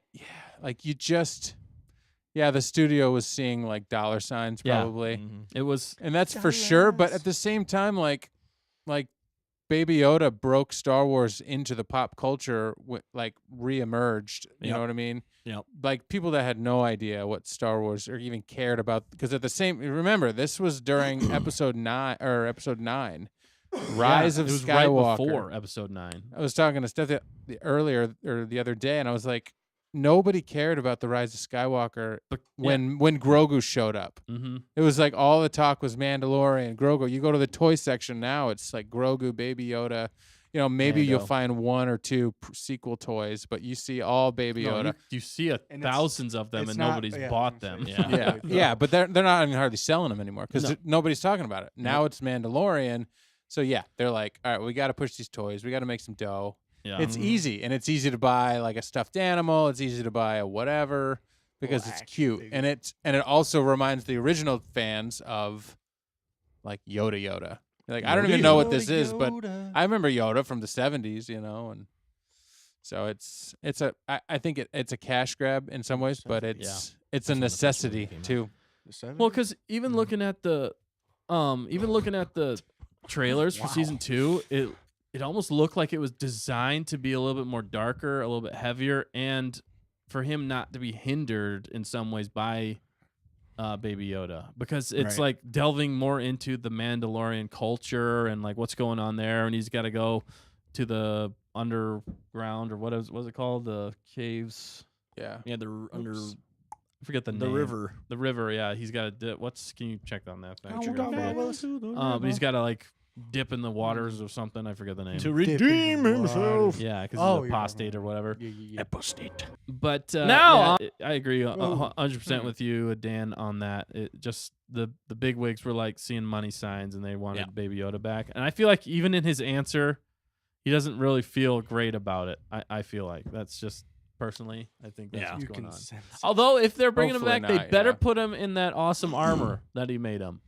the studio was seeing like dollar signs Yeah. probably. Mhm. it was. And that's for sure, but Dollars. at the same time like Baby Yoda broke Star Wars into the pop culture, like reemerged. You know what I mean? Yep. Like people that had no idea what Star Wars or even cared about, because remember this was during episode 9, Rise of it was Skywalker. right before episode 9. I was talking to Steph earlier or the other day, and I was like, nobody cared about the Rise of Skywalker when Grogu showed up. Mm-hmm. It was like all the talk was Mandalorian, Grogu. You go to the toy section now, it's like Grogu, Baby Yoda. You know, maybe you'll find 1 or 2 sequel toys, but you see all Baby Yoda. You see thousands of them, it's and not- nobody's yeah, bought I'm them. saying- Yeah, yeah, but they're not even hardly selling them anymore because No. nobody's talking about it. Now it's Mandalorian. So yeah, they're like, all right, we got to push these toys. We got to make some dough. Yeah. It's easy, and it's easy to buy like a stuffed animal. It's easy to buy a whatever because it's action cute, figure. and it also reminds the original fans of like Yoda. You're like, I don't even know what this is, but I remember Yoda from the 70s, you know, and so I think it's a cash grab in some ways, but it's a when the first movie necessity came out. too. Well, because even looking at the trailers for season 2, it almost looked like it was designed to be a little bit more darker, a little bit heavier, and for him not to be hindered in some ways by Baby Yoda, because it's like delving more into the Mandalorian culture and like what's going on there, and he's got to go to the underground, or what's it called, the caves. Yeah. Yeah, they're under I forget the the name. river. The river, yeah. He's got to can you check on that? Fact checker? Oh, But he's got to like dip in the waters or something. I forget the name. to redeem himself. Yeah, because Oh, he's you're apostate or whatever. Apostate. But Now, I agree 100% with you, Dan, on that. It just the big wigs were like seeing money signs, and they wanted Baby Yoda back. And I feel like even in his answer, he doesn't really feel great about it. I feel like that's just personally. I think that's what's going on. Although if they're bringing him Hopefully back, they not, better yeah. put him in that awesome armor that he made him.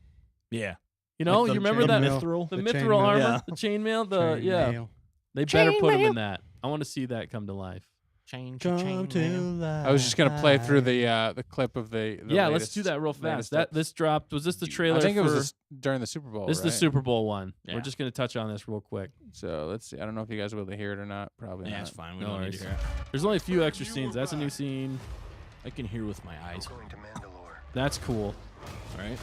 Yeah. You know, Like you the remember that mithril? the The mithril chainmail. armor, Yeah. the chainmail, They better put him in that. I want to see that come to life. Change. Come to life. I was just gonna play through the clip of the Yeah, let's latest- do that real fast. latest That this dropped. Was this the trailer? I think it was for- during the Super Bowl. This is the right? Super Bowl one. Yeah. We're just gonna touch on this real quick. So let's see. I don't know if you guys will be able to hear it or not. Probably Yeah, not. it's fine. We No don't need worries. to hear it. There's only a few extra scenes. That's a new scene. I can hear with my eyes. Going to Mandalore. That's cool. All right.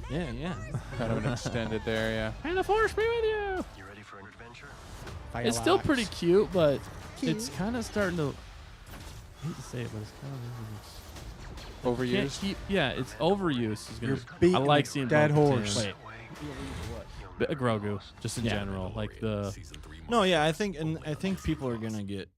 Yeah, yeah. Kind of an extended there, yeah. And the force be with you. You ready for an adventure? It's still pretty cute, but it's kind of starting to. I hate to say it, but it's kind of. Can't Overused. keep. Yeah, it's overuse. Is You're gonna. I beating like a seeing dead Bo-Katan. horse. Wait. Grogu, just in general, like the. No, yeah, I think people are gonna get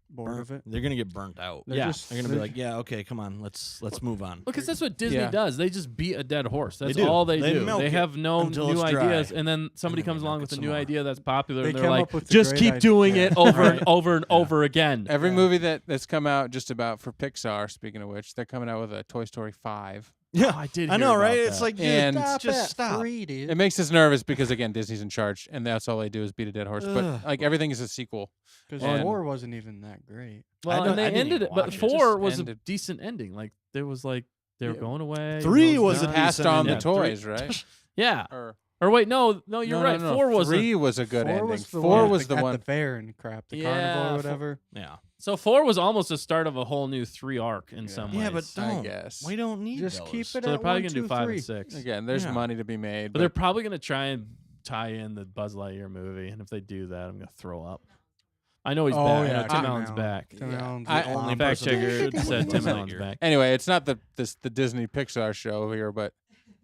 bored of it. They're gonna get burnt out. They're Yeah. just- They're gonna be like, yeah, okay, come on, let's move on. Because that's what Disney Yeah. does. They just beat a dead horse. That's do. all they They do. milk They it have no until new it's dry. ideas, and then somebody And then comes they along milk with it a some new more. idea that's popular, They and they're come like, up with a just great keep idea." doing Yeah. it over and Right. over and over again. Every Yeah. movie that's come out just about for Pixar, speaking of which, they're coming out with a Toy Story 5. Yeah, I did. I hear know, about right? that. It's like, dude, And- just stop. It makes us nervous because again, Disney's in charge, and that's all they do is beat a dead horse. Ugh. But like everything is a sequel. Because And- 4 wasn't even that great. Well, don't- and they I didn't ended even it, but watch it. 4 Just was a ended. decent ending. Like there was like they were Yeah. going away. 3 it was a done. Passed decent on the ending. toys, right? Yeah. Or Or wait, no, you're no, right. no, no. 4 was 3 was a good 4 ending. was the 4 one was at the one. the fair and crap, the Yeah, carnival or 4 whatever. Yeah, so 4 was almost the start of a whole new 3 arc in some ways. yeah, but I don't. guess. We don't need Just those. keep it so at they're probably 1, gonna do 2, 5 3. and 6. Again, there's Yeah. money to be made, But they're probably gonna try and tie in the Buzz Lightyear movie, and if they do that, I'm gonna throw up. I know he's Oh, back. I yeah, know Tim Tim Allen's Allen. back. Tim Allen's I- the only Fact person that checker should said be Tim Buzz Allen's Lightyear. back. Anyway, it's not the Disney Pixar show here, but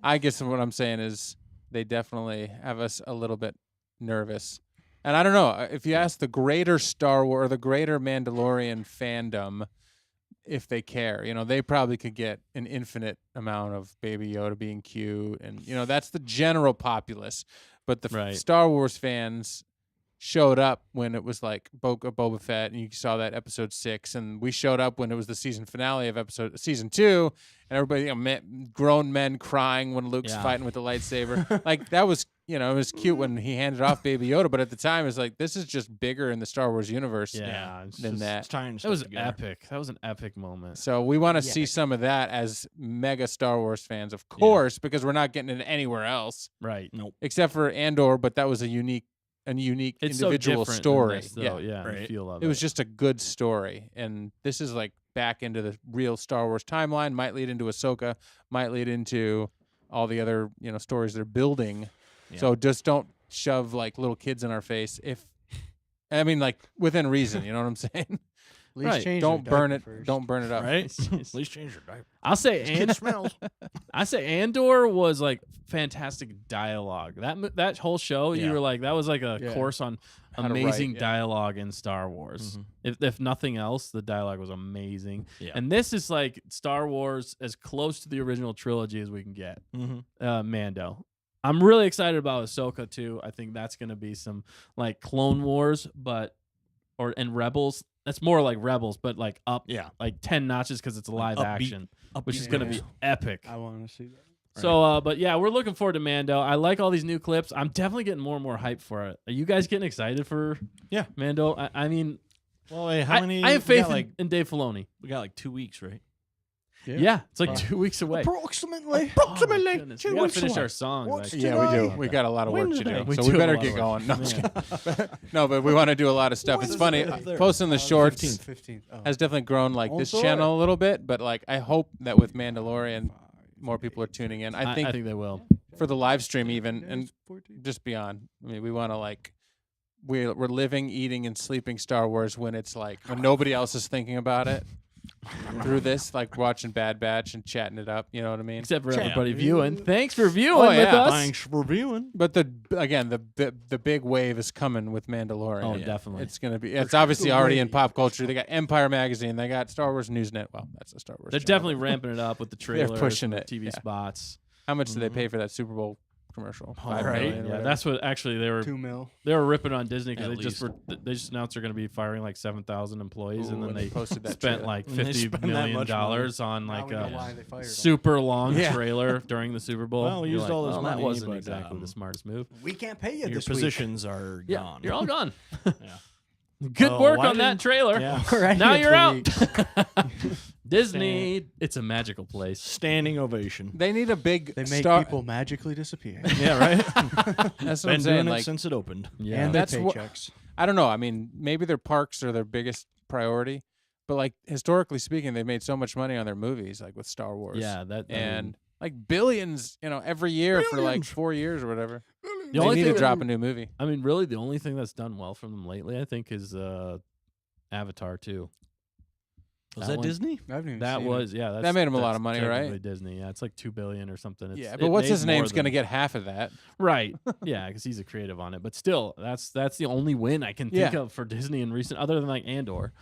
I guess what I'm saying is they definitely have us a little bit nervous. And I don't know if you ask the greater Star Wars or the greater Mandalorian fandom if they care, they probably could get an infinite amount of Baby Yoda being cute, and that's the general populace. But the Right. Star Wars fans showed up when it was like Boba Fett, and you saw that episode 6, and we showed up when it was the season finale of season 2, and everybody, grown men crying when Luke's Yeah. fighting with the lightsaber. Like that was you know, it was cute when he handed off Baby Yoda, but at the time, it's like this is just bigger in the Star Wars universe Yeah, it's than just- that. It's tying That stuff was together. epic. That was an epic moment. So we want to see some of that as mega Star Wars fans, of course, because we're not getting it anywhere else Right. Nope. except for Andor. But that was a unique It's individual so different story. than this, though. Yeah, the Right. feel of It was just a good story, and this is like back into the real Star Wars timeline. Might lead into Ahsoka. Might lead into all the other stories they're building. So just don't shove like little kids in our face. I mean, like within reason. You know what I'm saying? At least Right. change Don't your burn diaper it. first. Don't burn it up. Right? At least change your diaper. I'll say Kid smells. I say Andor was like fantastic dialogue. That whole show, you Yeah. were like, that was like a Yeah. course on How to write, amazing yeah. dialogue in Star Wars. If nothing else, the dialogue was amazing. Yeah. And this is like Star Wars as close to the original trilogy as we can get. Mando. I'm really excited about Ahsoka too. I think that's going to be some like Clone Wars, and Rebels. That's more like Rebels, but like up Yeah. like 10 notches because it's live upbeat- action, which is upbeat going to be Rebels. epic. I want to see that. So, but yeah, we're looking forward to Mando. I like all these new clips. I'm definitely getting more and more hype for it. Are you guys getting excited for Yeah. Mando? I mean, Well, hey, how many? I have we faith got, in Dave Filoni. we got like 2 weeks, right? Yeah, it's like Wow. 2 weeks away. Approximately. Oh my goodness. We gotta finish our songs. What's actually. Yeah, we do. Today? We got a lot of work to Wednesday. do, We so do we have a better lot get of going. No, I'm just Yeah. kidding. No, but we want to do a lot of stuff. It's funny. Posting the shorts 15th. Oh. has definitely grown like this Also, channel a little bit, but like I hope that with Mandalorian, more people are tuning in. I think they will. for the live stream even and just beyond. I mean, we want to like we're living, eating, and sleeping Star Wars when it's like when nobody else is thinking about it. Through this, like watching Bad Batch and chatting it up, you know what I mean? Except for Yeah. everybody viewing. Thanks for viewing Oh, with yeah. us. Thanks for viewing. But the big wave is coming with Mandalorian. Oh, definitely. It's gonna be. It's obviously already in pop culture. They got Empire Magazine. They got Star Wars Newsnet. Well, that's a Star Wars. They're channel. definitely ramping it up with the trailers, pushing and the it, TV yeah. spots. How much did they pay for that Super Bowl commercial? $5 Right? million or Yeah, whatever. that's what actually they were. 2 mil. They were ripping on Disney because At they just announced they're going to be firing like 7,000 employees, and Ooh, then and they they posted that spent trailer. like And they $50 spend that million much on Now like we know a why they fired him. super long Yeah. trailer during the Super Bowl. Well, we You're used like, all this well, money, that wasn't but, exactly the smartest move. We can't pay you Your this positions are Yeah, gone. you're all gone. Yeah. Good Oh, work why on that didn't- trailer. Yeah. week. Right Now here you're for out. weeks. Disney, it's a magical place. Standing ovation. They need a big They make Star. people magically disappear. Yeah, right. That's what Been I'm saying. doing it Like, since it opened. Yeah, and their that's what- paychecks. I don't know. I mean, maybe their parks are their biggest priority, but like historically speaking, they've made so much money on their movies, like with Star Wars. yeah. That I and mean, like billions, every year for like Billions. 4 years or whatever. the They only need thing to drop a new movie. I mean, really, the only thing that's done well for them lately, I think, is Avatar 2. Was That that one- Disney? I haven't even That seen was yeah. That's, That made 'em a lot that's of money, right? technically Disney, yeah, it's like $2 billion or something. It's, Yeah, it but what's made his name's more going to than- get half of that? right? Yeah, because he's a creative on it. But still, that's the only win I can think Yeah. of for Disney in recent, other than like Andor.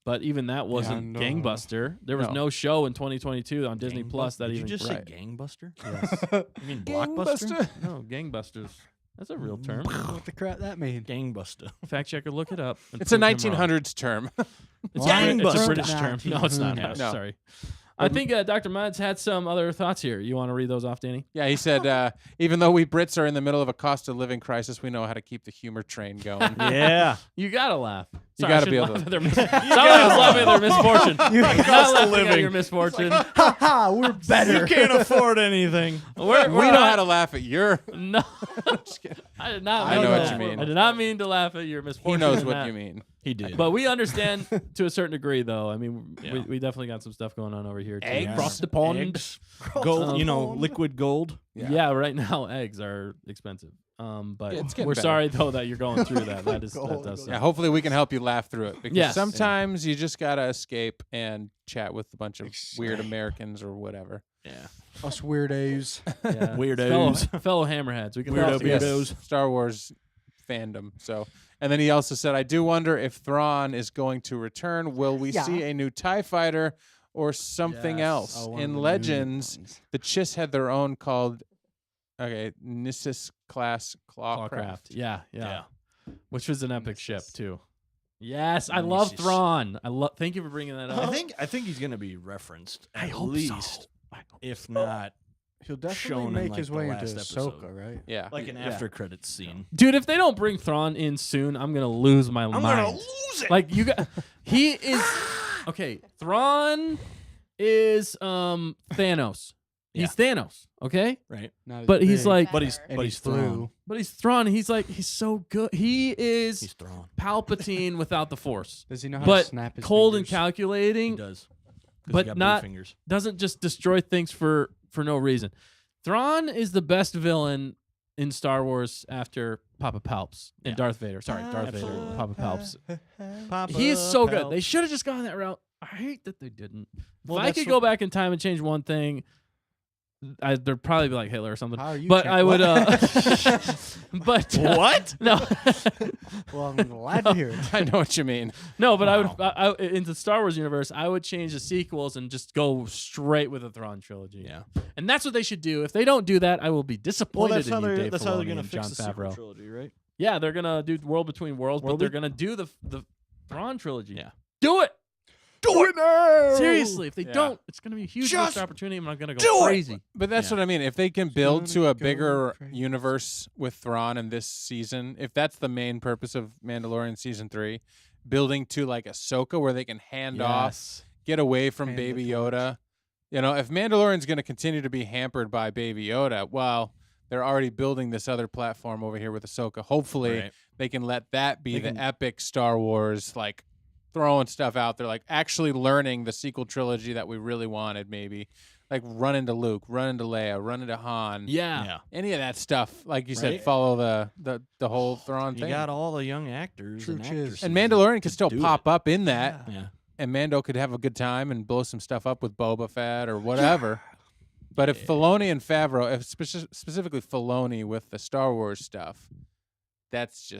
But even that wasn't no. gangbuster. There was No. no show in 2022 on Disney Plus that Did even. you just Right. say gangbuster? Yes. You mean blockbuster? No, gangbusters. That's a real term. what the crap that mean. Gangbuster. Fact checker, look it up. and It's a prove him wrong. 1900s term. It's, Well, a, it's a Gangbuster. British term. No, it's not. No. Sorry. I think Dr. Mudd's had some other thoughts here. You want to read those off, Danny? Yeah, he said, even though we Brits are in the middle of a cost of living crisis, we know how to keep the humor train going. Yeah. You gotta laugh. You Sorry, I gotta be shouldn't able to- laugh at their Someone's laughing at their misfortune. You Not cost of laughing at your misfortune. Ha ha, we're better. You can't afford anything. We're we know not- how to laugh at your. No, I did not. I mean know what that. you mean. I did not mean to laugh at your misfortune. He knows in what that. you mean. He did. But we understand to a certain degree, though. I mean, Yeah. we definitely got some stuff going on over here. Too. Eggs. Across the pond. Eggs. Gold, liquid gold. Yeah. Right now eggs are expensive. But Yeah, it's getting we're better. sorry though that you're going through that. That Gold. does suck. Yeah, hopefully we can help you laugh through it because Yes. sometimes you just gotta escape and chat with a bunch of weird Americans or whatever. Yeah. Us weirdos. Yeah. Weirdos. fellow hammerheads. We can Weirdo laugh together. weirdos. Star Wars fandom. So, and then he also said, "I do wonder if Thrawn is going to return. Will we Yeah. see a new TIE fighter or something Yes. else?" Oh, one of In the new Legends, ones. the Chiss had their own called Nissus class Clawcraft. Clawcraft. Yeah. Which was an epic ship Nice. too. Yes, I love Nice. Thrawn. Thank you for bringing that up. I think he's gonna be referenced I at hope so. least, if not He'll definitely shown in, make like, his the way into last episode. Ahsoka, right? Yeah. Like an after credits scene. Dude, if they don't bring Thrawn in soon, I'm gonna lose my mind. I'm gonna lose it. Like you got, he is okay. Thrawn is Thanos. He's Thanos, okay? Right. Not as But he's big, like, But he's and but he's he's Thrawn. but he's Thrawn. He's like, he's so good. He is He's Thrawn. Palpatine without the Force, Does he know how but to snap his cold and fingers? He calculating. does. 'Cause he But got blue not- fingers. Doesn't just destroy things for no reason. Thrawn is the best villain in Star Wars after Papa Palps and Yeah. Darth Vader. Sorry, Darth Absolutely. Vader, Papa Palps. Papa He is so good. They Palps. should have just gone that route. I hate that they didn't. Well, if I that's could what- go back in time and change one thing, there'd probably be like Hitler or something. How are you But change- I would. What? But What? No, Well, I'm glad to hear it. I know what you mean. no. But Wow. I would. In the Star Wars universe, I would change the sequels and just go straight with the Thrawn trilogy. Yeah. And that's what they should do. If they don't do that, I will be Well, disappointed that's in how you, they're Dave that's how they're Filoni gonna and fix Jon the sequel Favreau. trilogy, right? Yeah, they're gonna do World Between Worlds, but World they're Be- gonna do the Thrawn trilogy. Yeah. Do it. Do it now! Seriously, if they Yeah. don't, it's gonna be a huge Just missed opportunity. I'm not gonna do go it. crazy. But that's Yeah. what I mean. If they can build to a Gonna go bigger crazy. universe with Thrawn in this season, if that's the main purpose of Mandalorian season 3, building to like Ahsoka where they can hand off, get away from Hand the Baby torch. Yoda. You know, if Mandalorian's going to continue to be hampered by Baby Yoda, well, they're already building this other platform over here with Ahsoka. Hopefully, Right. they can let that be They the can- epic Star Wars, like throwing stuff out there, like actually learning the sequel trilogy that we really wanted, maybe. Like run into Luke, run into Leia, run into Han. Yeah. Yeah. Any of that stuff, like you said, Right. follow the whole Thrawn You thing. got all the young actors True and chiz. actresses. And Mandalorian to could still do pop it. up in that, Yeah. and Mando could have a good time and blow some stuff up with Boba Fett or whatever. But if Filoni and Favreau, if specifically Filoni with the Star Wars stuff, that's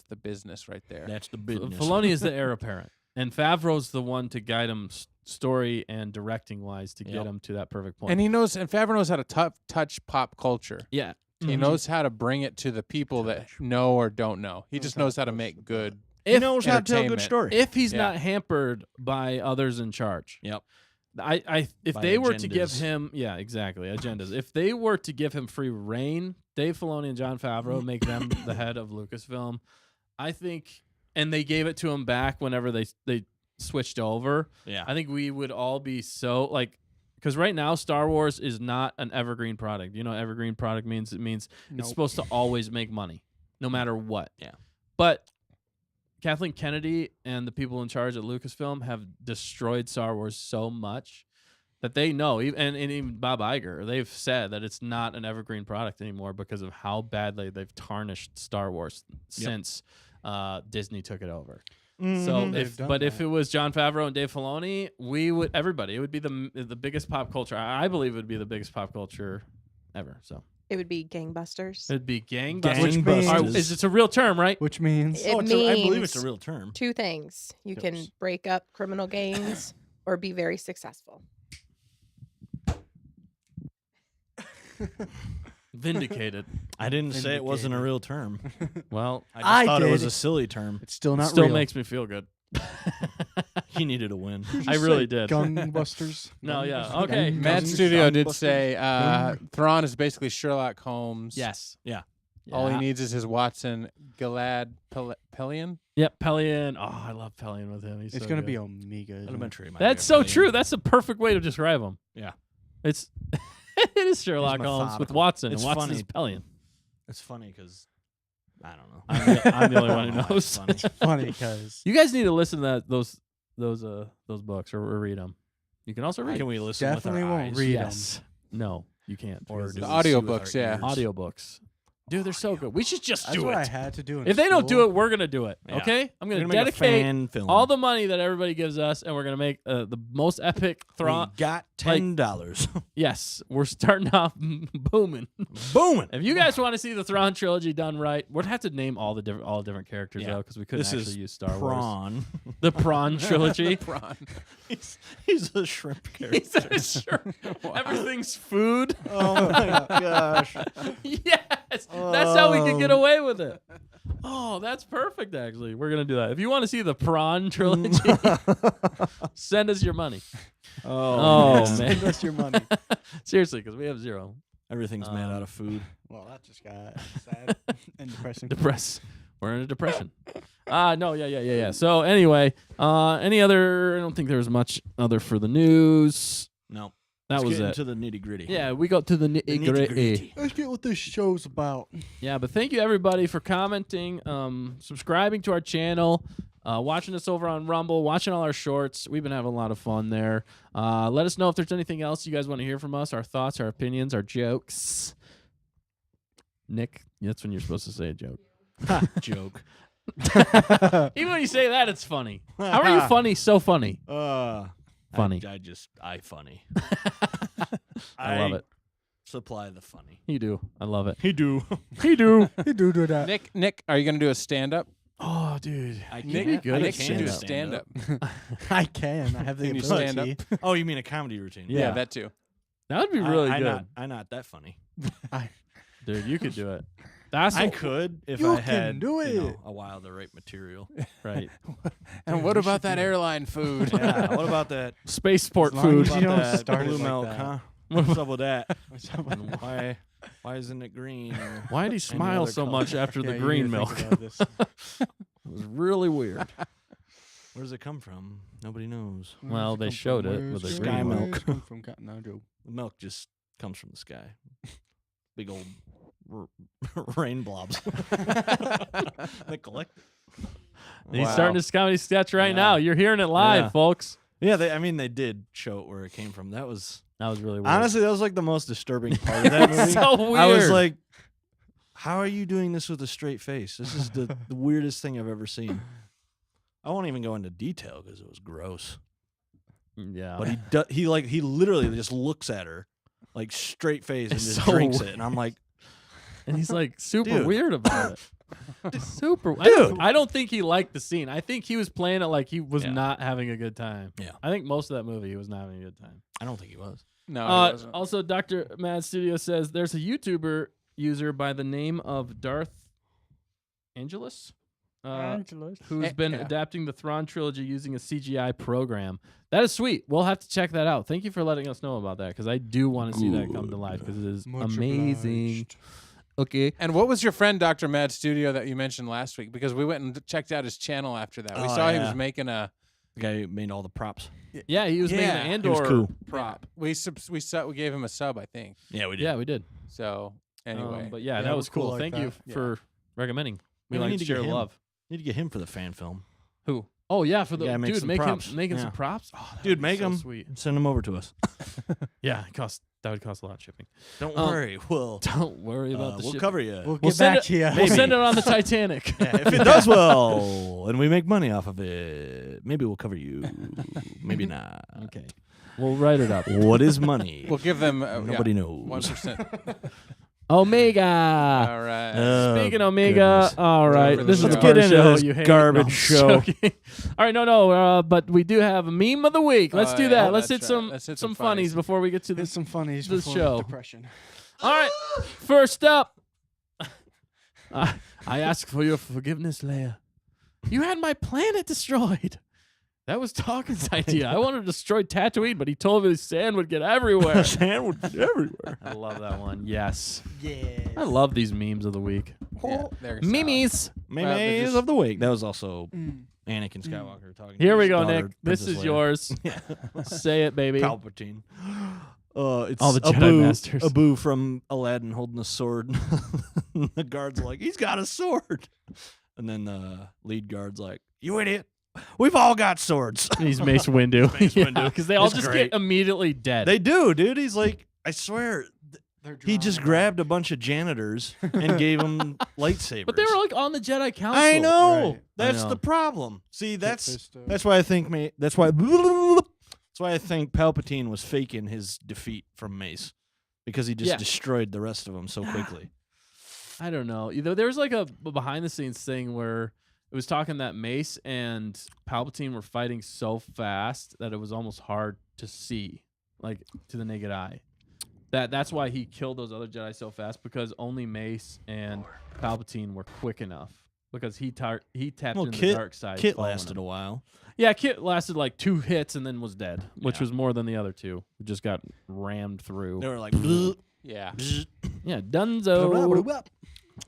the business right there. That's the business. Filoni is the heir apparent, and Favreau's the one to guide him story and directing wise to get Yep. him to that perfect point. And Favreau knows how to touch pop culture. yeah, He knows how to bring it to the people that know or don't know. He just knows how to make good. He knows how to tell a good entertainment. story. if he's Yeah. not hampered by others in charge. Yep. If By they were to give agendas. him, yeah, exactly, agendas. If they were to give him free reign, Dave Filoni and Jon Favreau make them the head of Lucasfilm. I think, and they gave it to him back whenever they switched over. Yeah. I think we would all be so like, because right now Star Wars is not an evergreen product. You know, what evergreen product means it means it's Nope. supposed to always make money, no matter what. Yeah. But Kathleen Kennedy and the people in charge at Lucasfilm have destroyed Star Wars so much that they know, and even Bob Iger, they've said that it's not an evergreen product anymore because of how badly they've tarnished Star Wars since Disney took it over. So Mhm. They've if done if that. it was Jon Favreau and Dave Filoni, it would be the biggest pop culture. I believe it would be the biggest pop culture ever. So It would be gangbusters. it'd be gangbusters. Gangbusters. All right, it's a real term, right? Which means It I believe it's a means- real term. Two things. You can Yes. break up criminal gangs or be very successful. Vindicated. I didn't say it wasn't a real term. Well, I just I thought it was did. a silly term. it's still not still real. makes me feel good. He needed a win. I really did. Gunbusters. No, yeah, okay. Mad Gunbusters. Studio did Gunbusters. say Thrawn is basically Sherlock Holmes. Yes. Yeah. All he Yeah. needs is his Watson Galad Pelion. Yep, Pelion. Oh, I love Pelion with him. He's It's so gonna good. be Omega. isn't it? Elementary. my That's bad, so Billy. true. That's the perfect way to describe him. Yeah. It's it is Sherlock Holmes with methodical. Watson, It's and Watson funny. is Pelion. It's funny because I don't know. I'm the only one who I don't know why it's knows. funny. Funny because You guys need to listen to those books or read them. You can also read. Can we listen definitely with our won't eyes? read Yes. No, you can't. Or because do The we it's see with audiobooks, our yeah. ears? audiobooks. Dude, they're so good. We should just that's do what it. I had to do. In If they don't do school. it, we're gonna do it. Yeah. Okay? I'm We're gonna gonna make a dedicate fan film. all the money that everybody gives us, and we're gonna make the most epic Thrawn. We got $10. Yes, we're starting off booming. Booming. If you guys want to see the Thrawn trilogy done right, we'd have to name all the different characters Yeah. though, because we couldn't This actually is use Star Wars. Prawn. The Prawn trilogy. Prawn. He's a shrimp He character. said, sure. Everything's food. Oh my gosh. Yes, that's how we could get away with it. Oh, that's perfect. Actually, we're gonna do that. If you want to see the Prawn trilogy, send us your money. Oh, man. Send us your money. Seriously, because we have 0. Everything's made out of food. Well, that just got sad and depressing. Depressed. We're in a depression. No, yeah. So anyway, any other? I don't think there was much other for the news. No. That Let's was get it. into the nitty gritty. Yeah, we got to the nitty-gritty. Let's get what this show's about. Yeah, but thank you everybody for commenting, subscribing to our channel, watching us over on Rumble, watching all our shorts. We've been having a lot of fun there. Let us know if there's anything else you guys want to hear from us, our thoughts, our opinions, our jokes. Nick, that's when you're supposed to say a joke. Joke. Even when you say that, it's funny. How are you funny? So funny. Funny. I funny. I love it. Supply the funny. You do. I love it. He do. He do. You do that. Nick, are you gonna do a stand-up? Oh, dude. I Nick, can't. good I at Nick should do stand-up. stand-up. I can. I have the Can you ability. stand up? Oh, you mean a comedy routine? Yeah. Yeah, that too. That would be really I, good. I'm not that funny. Dude, you could do it. That's I could if You I can had do you know, it. a while to write material. right. And what about that airline food? Yeah. What about that? Spaceport As long food. as you don't that start it blue like milk, that. huh? What's up with that? And why isn't it green? Or Why did he smile other so color? much after Yeah, the you green need to milk? think about this. It was really weird. Where does it come from? Nobody knows. Well, they showed it with the the sky milk. From no joke. The milk just comes from the sky. Big old rain blobs. They collect. He's Wow. starting his comedy sketch right Yeah. now. You're hearing it live, Yeah. folks. Yeah, they did show it where it came from. That was That was really weird. honestly that was like the most disturbing part of that movie. so weird. I was like, how are you doing this with a straight face? This is the weirdest thing I've ever seen. I won't even go into detail because it was gross. yeah. But he literally just looks at her like straight face and It's just so drinks weird. it, and I'm like, And he's like super Dude. weird about it. Super. Dude. I don't think he liked the scene. I think he was playing it like he was Yeah. not having a good time. Yeah. I think most of that movie he was not having a good time. I don't think he was. No, it wasn't. Also, Dr. Mad Studio says there's a YouTuber user by the name of Darth Angelus. Who's been yeah. adapting the Thrawn trilogy using a CGI program. That is sweet. We'll have to check that out. Thank you for letting us know about that because I do want to see that come to life because it is amazing. Okay. And what was your friend Dr. Mad Studio that you mentioned last week? Because we went and checked out his channel after that. We Oh, saw he yeah. was making a The guy who made all the props. Yeah, he was making Yeah. an He Andor was cool. prop. we gave him a sub, I think. Yeah, we did. Yeah, we did. So anyway, But yeah, Yeah, that we're was cool cool. like Thank you that. for recommending. We Yeah, we like need to to get share him. love. Need to get him for the fan film. Who? Oh yeah, for the Yeah, make dude, some make props. him making Yeah. some props. Oh, that Dude, would be make so him. sweet. Send him over to us. Yeah, that would cost a lot of shipping. Don't Um, worry. We'll Don't worry about the we'll shipping. cover you. We'll get send back it- to you. We'll send it on the Titanic. Yeah, if it does well and we make money off of it, maybe we'll cover you. Maybe not. Okay, we'll write it up. What is money? we'll give them Nobody knows. 1%. Omega. All right. Speaking of Omega, goodness. all right, Let's this is the get part of into show this you hate. garbage No, I'm show. joking. All right, no, but we do have a meme of the week. Let's Oh, do yeah, that. Let's hit that's some right. Let's hit some some funnies funnies. before we get to There's this. some funnies this before show. depression. All right, first up, I ask for your forgiveness, Leia. You had my planet destroyed. That was Talkin's idea. I wanted to destroy Tatooine, but he told me the sand would get everywhere. Sandwich everywhere. I love that one. Yes. Yeah. I love these memes of the week. Yeah, they're solid. Memes. Memes just- of the week. That was also Mm. Anakin Skywalker talking. Here to we his go, daughter, Nick. This Princess is Leia. yours. Say it, baby. Palpatine. It's All the Jedi Abu, Masters. Abu from Aladdin holding a sword. The guard's like, he's got a sword. And then the lead guard's like, you idiot. We've all got swords. He's Mace Windu. Mace Windu. Because they all It's just great. get immediately dead. They do, dude. He's like, I swear, he just grabbed a bunch of janitors and gave them lightsabers. but they were like on the Jedi Council. I know. Right. That's I know. the problem. See, that's Fist, why I think that's why I think Palpatine was faking his defeat from Mace because he just Yeah. destroyed the rest of them so quickly. I don't know. There was like a behind the scenes thing where it was talking that Mace and Palpatine were fighting so fast that it was almost hard to see, like to the naked eye. That's why he killed those other Jedi so fast because only Mace and Palpatine were quick enough. because he tapped Well, into the Kit, dark side. Kit following lasted him. a while. Yeah, Kit lasted like 2 hits and then was dead, which Yeah. was more than the other two. Who just got rammed through. They were like, "Bleh, Yeah. bzz." Yeah, Dunzo.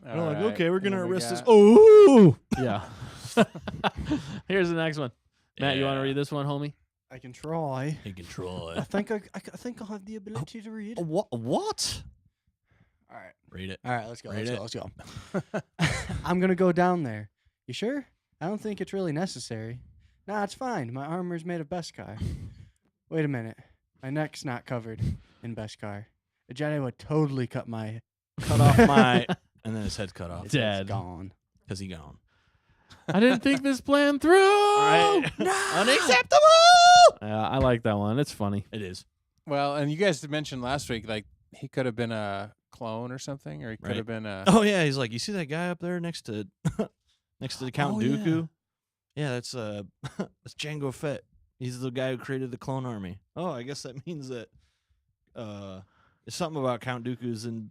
They're like, okay, we're gonna arrest this. Oh. Oh, Yeah. Here's the next one. Matt, you want to read this one, homie? I can try. he can try. I think I think I'll have the ability to read. What? What? All right. Read it. All right, let's go. Read Let's go. I'm gonna go down there. You sure? I don't think it's really necessary. Nah, it's fine. My armor's made of Beskar. Wait a minute. My neck's not covered in Beskar. A Jedi would totally cut Off my, and then his head's cut off It's Dead. gone. because he gone. I didn't think this plan through. Right? Unacceptable. I like that one. It's funny. It is. Well, and you guys mentioned last week, like he could have been a clone or something, or he could Right. have been a. Oh yeah, he's like, you see that guy up there next to Count Oh, yeah. Dooku? Yeah, that's that's Jango Fett. He's the guy who created the clone army. Oh, I guess that means that it's something about Count Dooku's and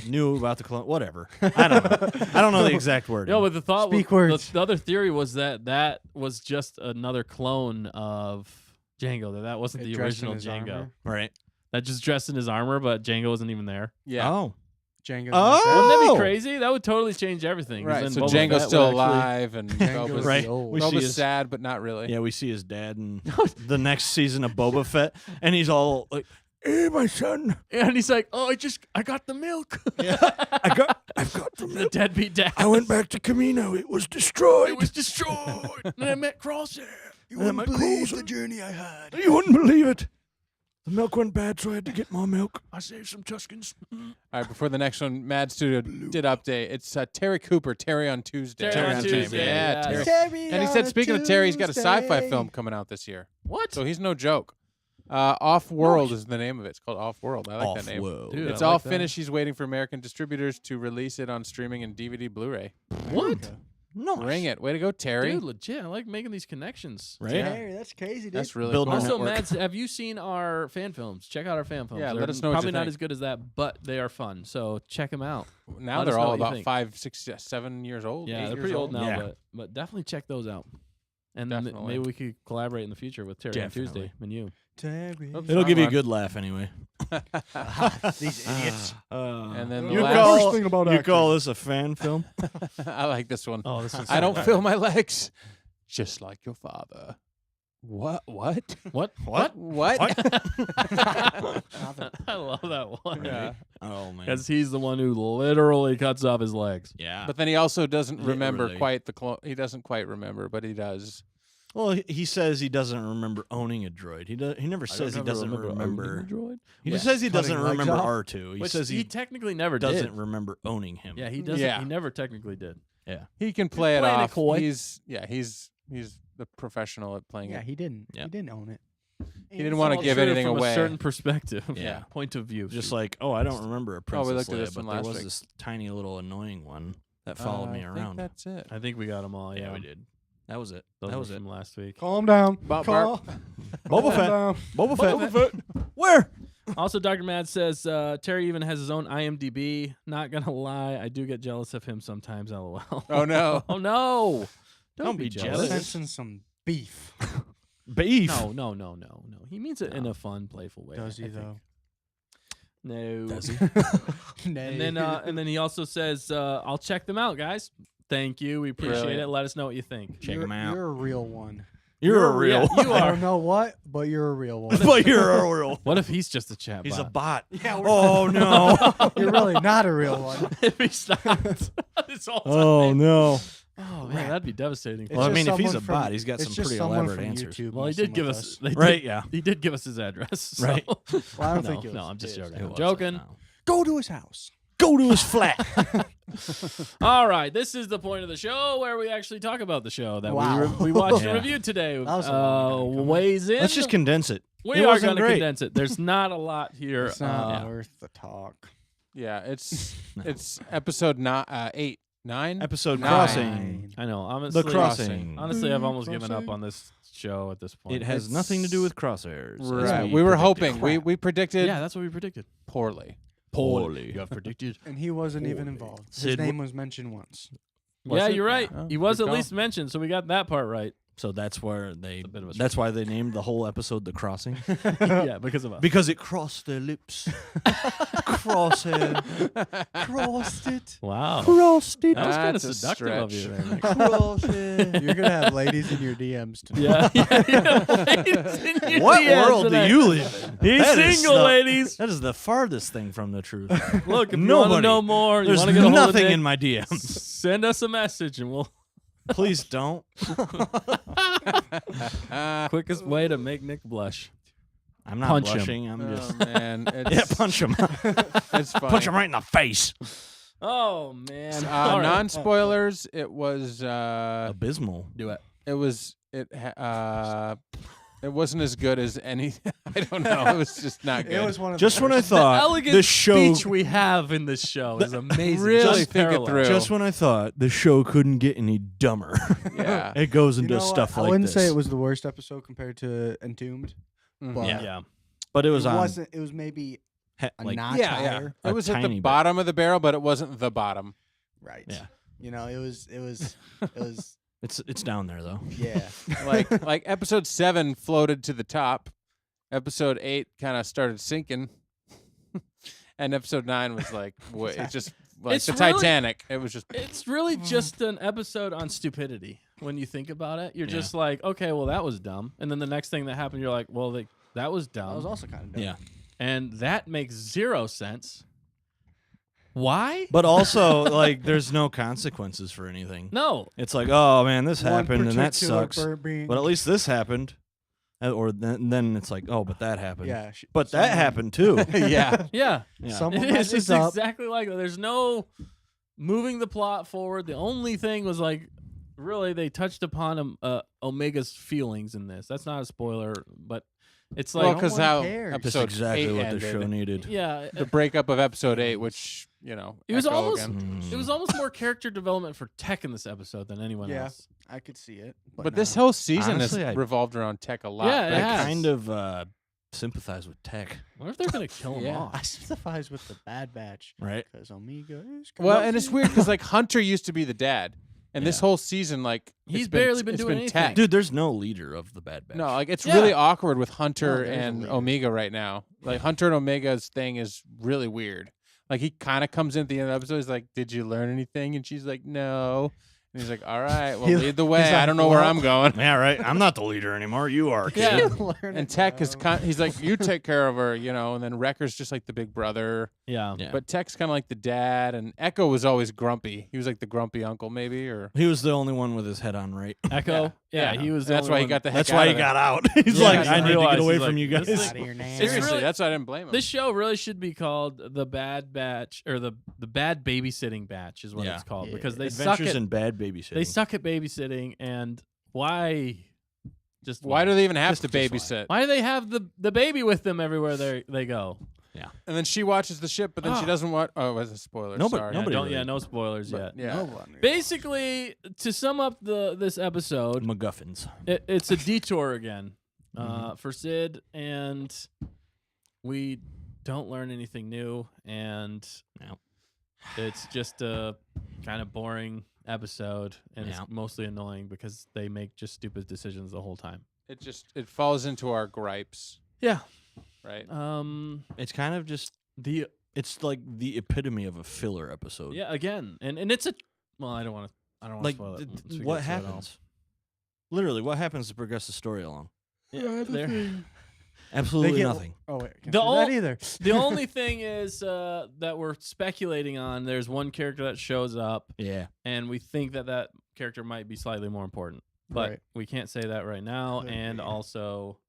knew about the clone. Whatever. I don't know. I don't know the exact word. No, but the thought Speak was, words. the other theory was that was just another clone of Django. That wasn't It the dressed in original his Django. armor. Right. That just dressed in his armor, but Django wasn't even there. Yeah. Oh. Jango's Oh! Wouldn't that Oh! be crazy? That would totally change everything. 'cause Right. then So Boba Django's Fett still would actually- alive, and Jango's Boba's, Right. old. We see Boba's his- sad, but not really. Yeah, we see his dad in the next season of Boba Fett, and he's all like, "Hey, my son, And he's like, "Oh, I got the milk." I've got the The deadbeat dad. I went back to Camino. It was destroyed. It was destroyed. And I met Crosshair. You wouldn't believe the journey I had. You wouldn't believe it. The milk went bad, so I had to get more milk. I saved some Tuscans. All right, before the next one, Mad Studio did update. It's Terry Cooper, Terry on Tuesday. Terry on Tuesday, Yeah, yes. Terry. And he said, speaking of Terry, he's got a sci-fi film coming out this year. What? So he's no joke. Off World is the name of it. It's called Off World. I like that name. Dude, It's I all like that. finished. He's waiting for American distributors to release it on streaming and DVD Blu-ray. What? No. Bring it. Way to go, Terry. Dude, legit. I like making these connections. Right? Terry, that's crazy, dude. That's really Building cool. a Also, network. Mads, have you seen our fan films? Check out our fan films. Yeah, They're let us know what you Probably not think. as good as that, but they are fun. So check them out. Now Let us they're know all what you about think. 5, 6, 7 years old. Yeah, 8 they're years pretty old now, Yeah. but definitely check those out. And then Definitely. maybe we could collaborate in the future with Terry on Definitely. Tuesday and you. Terry. Oops. It'll give you a Wrong good laugh anyway. These idiots. And then the you last- call, Worst thing about you acting. call this a fan film? I like this one. Oh, this is I don't feel my legs, just like your father. What? What? What? What? What? I love that one. Yeah. Oh man. Because he's the one who literally cuts off his legs. Yeah. But then he also doesn't remember Literally. quite the clone. He doesn't quite remember, but he does. Well, he says he doesn't remember owning a droid. He never says he doesn't remember. He just says he Cutting doesn't legs remember off. R2. He Which says he he technically never doesn't did. remember owning him. Yeah, he doesn't. Yeah. He never technically did. He can play it playing it off. coy. He's the professional at playing Yeah, it. he didn't. Yeah. He didn't own it. He didn't want to All give true anything from away. a certain perspective. Yeah. Point of view. Just like, oh, I don't remember a Princess we looked at Leia, this but one there last was week. this tiny little annoying one that followed me I think around. that's it. I think we got them all. Yeah, we did. That was it. Those that were was it. from last week. Calm down. Bob Calm Boba Fett. down. Boba Boba Fett. Where? Also, Dr. Mad says Terry even has his own IMDb. Not gonna lie, I do get jealous of him sometimes. LOL. Oh no. Oh no! Don't be jealous. Sensing some beef. Beef. No. He means it in a fun, playful way. Does he I think. though? No. Does he? And then he also says, "I'll check them out, guys. Thank you. We appreciate Brilliant. it. Let us know what you think." Check him out. You're a real one. You're a real. Yeah, you I are. don't know what, but you're a real one. but you're a real. What if he's just a chat He's a bot? bot. Yeah, Oh no. You're really not a real one. If he stopped this whole time. Oh no. Oh man, that'd be devastating. It's Well, I just mean, if he's someone a from- bot, he's got it's some just pretty someone elaborate from answers. YouTube Well, he messing did give with us. Right, yeah. He did give us his address. So. Right. Well, I don't no, think it no, was I'm just his. joking. It I'm was, joking. no. Go to his house. Go to his flat. All right, this is the point of the show where we actually talk about the show that Wow. we watched Yeah. and reviewed today. That was a long time coming. Weighs in. Let's just condense it. we it are wasn't going to great. condense it. There's not a lot here. It's not worth the talk. Yeah, it's No. it's episode 8, 9. Episode Nine. crossing. I know. Honestly, The crossing. Honestly, I've almost given up Crossing. on this show at this point. It has nothing to do with crosshairs. as Right. We were predicted. hoping. We predicted Yeah, that's what we predicted. poorly. You have predicted. And he wasn't even involved. His Sid name was mentioned once. Yeah, it? you're right. Oh, He was good at call. least mentioned, so we got that part right. So that's where they. a bit of a That's why they named the whole episode "The Crossing" Yeah, because of us. because it crossed their lips. Cross it. Crossed it. Wow. Crossed it. That was kind of That's a seductive of you stretch. there, Nick. Cross it. You're gonna have ladies in your DMs tonight. Yeah. Ladies in your What DMs world do tonight. you live in? He's That is single, the- ladies. That is the farthest thing from the truth. Look, if you want to Nobody. know more, you There's want to get a hold of nothing Nick, in my DMs. send us a message and we'll Please don't. quickest way to make Nick blush. I'm not Punch him. blushing. I'm Oh just. man, Yeah, it's, punch him. it's funny. Punch him right in the face. Oh man. All right. Non spoilers. It was. Abysmal. Do it. It was. It wasn't as good as any. I don't know. It was just not good. It was one of Just the when I worst. thought the elegant the show, speech we have in this show is amazing. Really Just think it parallel. through. just when I thought the show couldn't get any dumber, Yeah. it goes You into know what? stuff I like wouldn't this. say it was the worst episode compared to Entombed. Mhm. But Yeah. but it was it on wasn't. It was maybe a like notch Yeah, higher. It A was at tiny the bit. bottom of the barrel, but it wasn't the bottom. Right. Yeah. You know, it was. it's down there though. Yeah. Like episode 7 floated to the top. Episode 8 kind of started sinking, and episode 9 was like, it just like It's the really- Titanic. It was just It's really just an episode on stupidity. When you think about it, you're Yeah. just like, okay, well that was dumb, and then the next thing that happened, you're like, well, that was dumb, That was also kind of dumb. Yeah. and that makes zero sense. Why? But also, like, there's no consequences for anything. No. It's like, oh man, this One happened and that particular sucks. bird being- But at least this happened. Or then it's like, oh, but that happened. yeah. But that happened too. yeah. Yeah. Yeah. Someone It is. messes It's up. exactly like that. There's no moving the plot forward. The only thing was like, really, they touched upon Omega's feelings in this. That's not a spoiler, but it's Well, like, because one how cares. That's episode exactly 8 what the ended. show needed. yeah, The breakup of episode 8, which It was echo almost- again. it was almost more character development for Tech in this episode than anyone Yeah. else. I could see it. But this no. whole season Honestly, has I- revolved around Tech a lot. Yeah, it Like, has. I kind of sympathize with Tech, What if they're gonna kill him Yeah. off? I sympathize with the Bad Batch right? because Omega is. Well, and it's weird because like Hunter used to be the dad, and this Yeah. whole season, like He's it's barely been it's doing Tech. anything. Dude, there's no leader of the Bad Batch. No, like it's Yeah. really awkward with Hunter there's a and leader. Omega right now. Like Hunter and Omega's thing is really weird. Like he kind of comes in at the end of the episode. He's like, "Did you learn anything?" And she's like, "No." And he's like, "All right, well, He- lead the way. he's I like, don't know where "Well." I'm going." Yeah, right. I'm not the leader anymore. You are, kid. Yeah. And Tech is he's like, "You take care of her," and then Wrecker's just like the big brother. Yeah. Yeah. But Tech's kind of like the dad, and Echo was always grumpy. He was like the grumpy uncle, maybe, or He was the only one with his head on right. Echo. Yeah, he was. The That's only why he one- got the heck That's out why of he there. got out. He's Yeah, like, he I need to realized, get away he's from like, you this guys. is- Out of your name. Seriously, really- that's why I didn't blame him. This show really should be called the Bad Batch or the Bad Babysitting Batch is what Yeah. it's called Yeah. because they suck Adventures at in Bad Babysitting. they suck at babysitting and why just Why do they even have Just- to just babysit? why do they have the baby with them everywhere they go? And then she watches the ship, but then she Ah. doesn't watch. Oh, it was a spoiler. Nobody- Sorry. nobody- Don't, really- no spoilers But, yet. yeah. No one. Basically, to sum up this episode, MacGuffins. it's a detour again for Sid, and we don't learn anything new, and No. it's just a kind of boring episode, and Yeah. it's mostly annoying because they make just stupid decisions the whole time. It falls into our gripes, Yeah. right? It's kind of just, The it's like the epitome of a filler episode. yeah again, and it's a well, I don't want to Like, spoil it. once we what get to it all. happens? Literally, what happens to progress the story along? Yeah, there- Absolutely get- nothing. Oh wait, can't The say ol- that either. the only thing is that we're speculating on. There's one character that shows up, Yeah. and we think that character might be slightly more important, but Right. we can't say that right now. Could And be. also,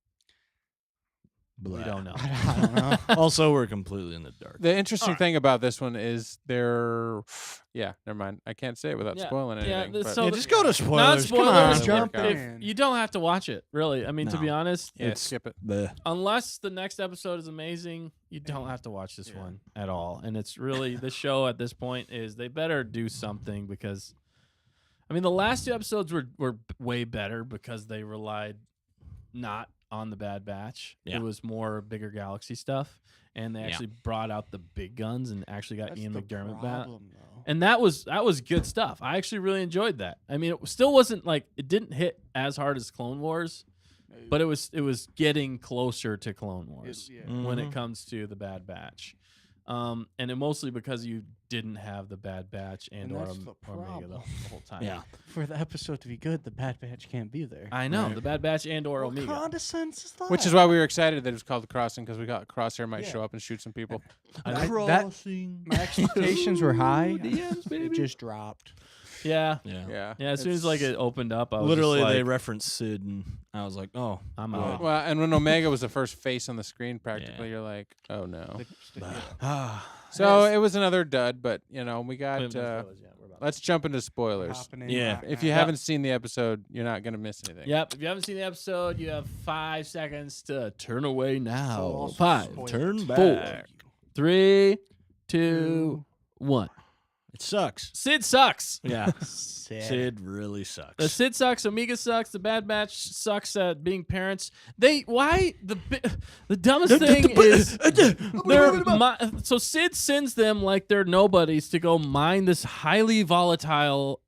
we don't know. I don't know. Also, we're completely in the dark. The interesting thing about this one is yeah, never mind. I can't say it without Yeah, spoiling yeah, anything. but so Yeah, the- just go to Not spoilers. Come spoilers. on. Jump Work out. in. You don't have to watch it, really. I mean, to be No. honest, yeah, it's- skip it. Bleh. unless the next episode is amazing, you don't have to watch this Yeah. one at all. And it's really the show at this point is they better do something because, I mean, the last 2 episodes were way better because they relied not on the Bad Batch. Yeah. It was more bigger galaxy stuff, and they Yeah. actually brought out the big guns and actually got That's Ian the McDermott back. problem, though. And that was good stuff. I actually really enjoyed that. I mean, it still wasn't like it didn't hit as hard as Clone Wars, but it was getting closer to Clone Wars when it comes to the Bad Batch. And it mostly because you didn't have the Bad Batch and or that's the Omega the whole time. Yeah. For the episode to be good, the Bad Batch can't be there. I know the Bad Batch and or What Omega. condescends is that? Which is why we were excited that it was called The Crossing, because we got Crosshair might show up and shoot some people. Crossing. My expectations were high. DMs, It just dropped. Yeah. Yeah. Yeah, as soon as like it opened up, I was Literally, just they like, referenced Sid, and I was like, "Oh, I'm out. Well, and when Omega was the first face on the screen, practically, you're like, oh no. So it was another dud, but we We haven't got. done spoilers yet. We're about Let's jump into spoilers. Hopping in Yeah. right If now. you haven't seen the episode, you're not gonna miss anything. Yep. If you haven't seen the episode, you have 5 seconds to turn away So now. also 5, spoil turn it. back." 4, 3, 2, 1. It sucks." Sid sucks. Yeah, Sad. Sid really sucks. The Sid sucks. Omega sucks. The Bad Batch sucks at being parents. The dumbest thing is so Sid sends them like they're nobodies to go mine this highly volatile,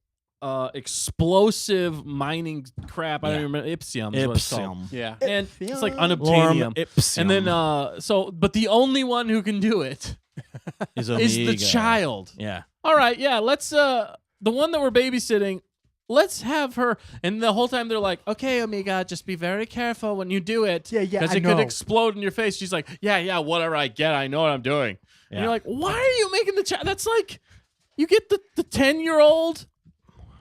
explosive mining crap. I don't even remember Ipsium. Is what it's called. Ipsium. Yeah. And it's like Lorem unobtainium. Ipsium. And then but the only one who can do it is is the Omega. child. Yeah. All right, yeah, let's the one that we're babysitting, let's have her. And the whole time they're like, okay, Omega, just be very careful when you do it. Yeah, Because I it could know. explode in your face. She's like, yeah, whatever I get, I know what I'm doing. And Yeah. you're like, why are you making the child? That's like, you get the 10-year-old